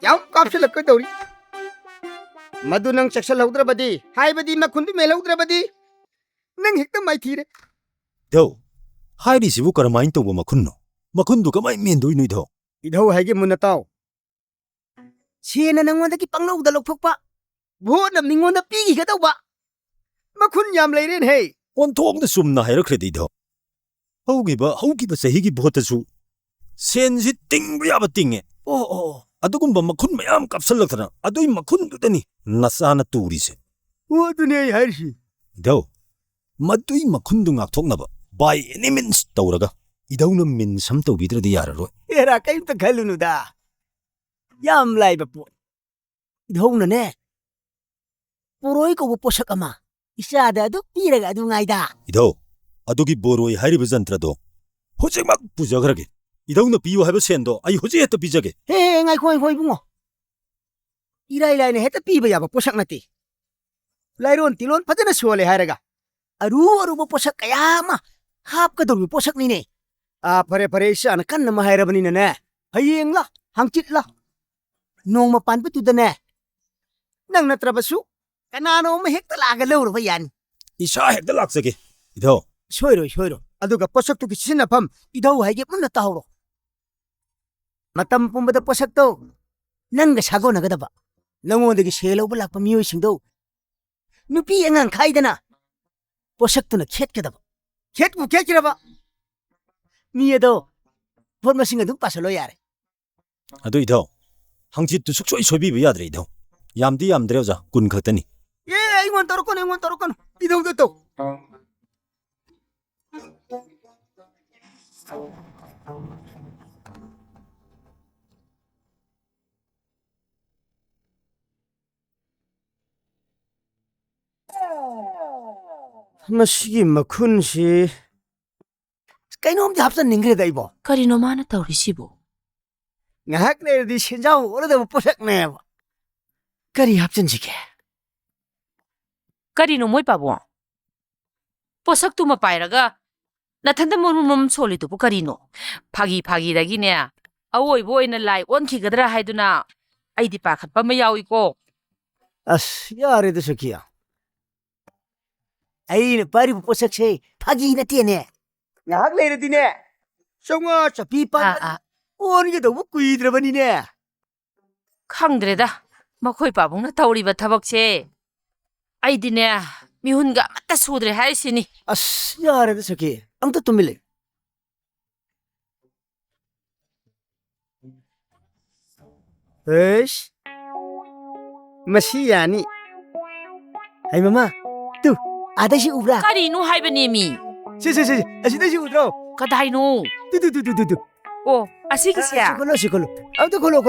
ꯌꯥꯝ ꯀꯥꯞꯁꯤꯜꯂꯛꯀꯗꯧꯔꯤ ꯃꯗꯨ ꯅꯪ ꯆꯦꯛꯁꯤꯜꯍꯧꯗ꯭ꯔꯕꯗꯤ ꯍꯥꯏꯕꯗꯤ ꯃꯈꯨꯟꯗꯨ ꯃꯦꯜꯍꯧꯗ꯭ꯔꯕꯗꯤ ꯅꯪ ꯍꯦꯛꯇ ꯃꯥꯏꯊꯤꯔꯦ ꯏꯙꯧ ꯍꯥꯏꯔꯤꯁꯤꯕꯨ ꯀꯔꯝꯍꯥꯏꯅ ꯇꯧꯕ ꯃꯈꯨꯟꯅꯣ ꯃꯈꯨꯟꯗꯨ ꯀꯃꯥꯏꯅ ꯃꯦꯟꯗꯣꯏꯅꯣ ꯏꯙꯧ ꯏꯙꯧ ꯍꯥꯏꯒꯦ ꯃꯨꯟꯅ ꯇꯥꯎ ꯁꯦꯅ ꯅꯪꯉꯣꯟꯗꯒꯤ ꯄꯪꯂꯧꯗ ꯂꯧꯊꯣꯛꯄ ꯚꯣꯠꯅ ꯃꯤꯉꯣꯟꯗ ꯄꯤꯈꯤꯒꯗꯧꯕ ꯃꯈꯨꯟ ꯌꯥꯝ ꯂꯩꯔꯦꯅꯦ ꯑꯣꯟꯊꯣꯛꯅ ꯆꯨꯝꯅ ꯍꯥꯏꯔꯛꯈ꯭ꯔꯦꯗ ꯏꯙꯧ ꯍꯧꯈꯤꯕ ꯆꯍꯤꯒꯤ ꯚꯣꯠꯇꯁꯨ ꯁꯦꯟꯁꯤ ꯇꯤꯡꯕ ꯌꯥꯕ ꯇꯤꯡꯉꯦ ꯑꯗꯨꯒꯨꯝꯕ ꯃꯈꯨꯟ ꯃꯌꯥꯝ ꯀꯥꯞꯁꯜꯂꯛꯇꯅ ꯑꯗꯨꯏ ꯃꯈꯨꯟꯗꯨꯗꯅꯤ ꯅꯆꯥꯅ ꯇꯨꯔꯤꯁꯦ ꯑꯗꯨꯅꯦ ꯑꯩ ꯍꯥꯏꯔꯤꯁꯤ ꯏꯙꯧ ꯃꯗꯨꯏ ꯃꯈꯨꯟꯗꯨ ꯉꯥꯛꯊꯣꯛꯅꯕ ꯕꯥꯏ ꯑꯦꯅꯤ ꯃꯤꯟꯁ ꯇꯧꯔꯒ ꯏꯙꯧꯅ ꯃꯤꯟ ꯁꯝ ꯇꯧꯕꯤꯗ꯭ꯔꯗꯤ ꯌꯥꯔꯔꯣꯏ ꯑꯦꯔꯥ ꯀꯩꯝꯇ ꯈꯜꯂꯨꯅꯨꯗ ꯌꯥꯝ ꯂꯥꯏꯕ ꯄꯣꯠ ꯏꯙꯧꯅꯅꯦ ꯄꯣꯔꯣꯏ ꯀꯧꯕ ꯄꯣꯠꯁꯛ ꯑꯃ ꯏꯆꯥꯗ ꯑꯗꯨ ꯄꯤꯔꯒ ꯑꯗꯨ ꯉꯥꯏꯗ ꯏꯙꯧ ꯑꯗꯨꯒꯤ ꯕꯣꯔꯣꯏ ꯍꯥꯏꯔꯤꯕ ꯖꯟꯇ꯭ꯔꯗꯣ ꯍꯧꯖꯤꯛꯃꯛ ꯄꯨꯖꯈ꯭ꯔꯒꯦ ꯏꯙꯧꯅ ꯄꯤꯌꯨ ꯍꯥꯏꯕ ꯁꯦꯟꯗꯣ ꯑꯩ ꯍꯧꯖꯤꯛ ꯍꯦꯛꯇ ꯄꯤꯖꯒꯦ ꯉꯥꯏꯈꯣ ꯏꯕꯨꯡꯉꯣ 이라이 라이네 헤다 삐바 야바 포삭 나티 라이론 딜론 파드나 수월해 하라가 아루아루바 포삭 까야마 합가도르 포삭니네 아 파레 이샤나 칸나마 하이라바니네 하이앵라 항칫라 농마 판부투다네 낭 나트라바수 까나노마 헥타 라가 레우르바 얀 이샤 핵들 락서게 이더 소이로 아두가 포삭투기 시나팜 이다우 하이게 문나 따오로 마탐 뿜바다 포삭도 낭가 사고 나가다바 낭원데기 셀로바 락파 미요이싱도 누피 앵앙 카이다나 포삭투나 캣게다바 캣부 캣기라바 니에도 포르마싱가 둥 빠설로 야래 아도 이더 항짓도 숙소이 소비비 야드레 이더 얌디 얌드레오자 군 걷더니 예 이건 떨었거나 이동도 또 마시기 마쿤시 까이놈디 합산 닝그레다 이보 Karino mana tawrisibo? ngahak 내디 신장 오래다 포삭네 까리 합산지게 Karino mo'y pabo? Posak tu mapairaga. Nathanda mum solitubo karino. Phagi dagi ne. Awoy boy na lai on kigadra haiduna. Ay di pakhat pa mayawi ko. 아스 야래도 저기야 아이는 빠리 포삭세 파기나 뛰네 ngahak 내디네 성아 잡히 빠 오는 게 너무 꾸이들어버니네 Khangdreda. Makoy pabong na tawriba tabakse. Ay di ne. Mihunga mata sudre haisini. 아스 야래도 저기 앙도 또 밀래 에이씨 마시야니 아이 마마 또 아다시 우브라 Karino haibani mi? 시시시 아시다시 우드라 Kadaino. 두두두두두 Oh, asige siya. 시콜로 아무도 콜로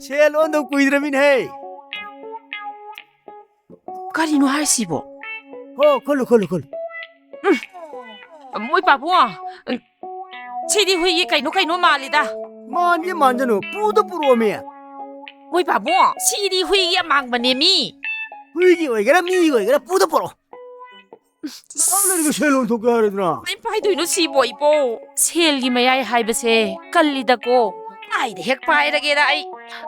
제일 온도 꾸이드라민 해 Karino haisibo? 콜로 Mo'y pabo. Chidi huyi kaino malida. 만게 만져노 뿌도 뿌로미야 Mo'y pabo. Chidi huyi mangbani mi. 위기 오이가라 미기 오이가라 뿌도 뿌로 아무래도 제일 온도 가르드나 Ay paidoy sibo ipo. Selgi mayay haibase. Kalida ko. Ay di hek pairagera ay.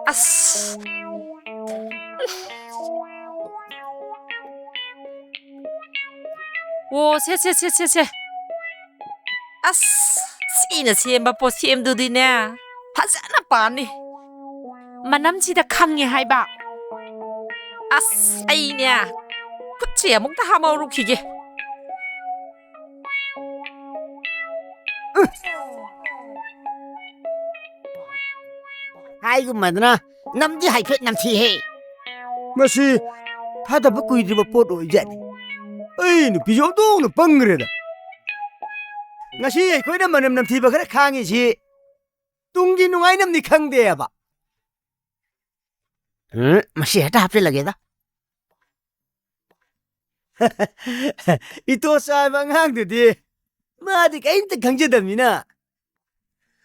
As. 오, 세. 아스, 씨나 셈바 포 셈두디네. 파자나 빠니. 만남지다 강해 하이바. 아스, 아이냐. 쿠치야 목다 하마우루 기게. 아이고 마드나 남지 하이페 남티해 마시 하다 벗고 이리바 뽀도 이제 에이 너 비정도 너 뻥그래다 나시 거기다 만남 남티바 그래 강이지 뚱기 농아이 남니 강대야 봐 응? 마시 하다 합질라게다 이또 사방항드디 마디 까인트 강제답니다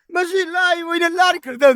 마시 라이 오이는 라리 그러다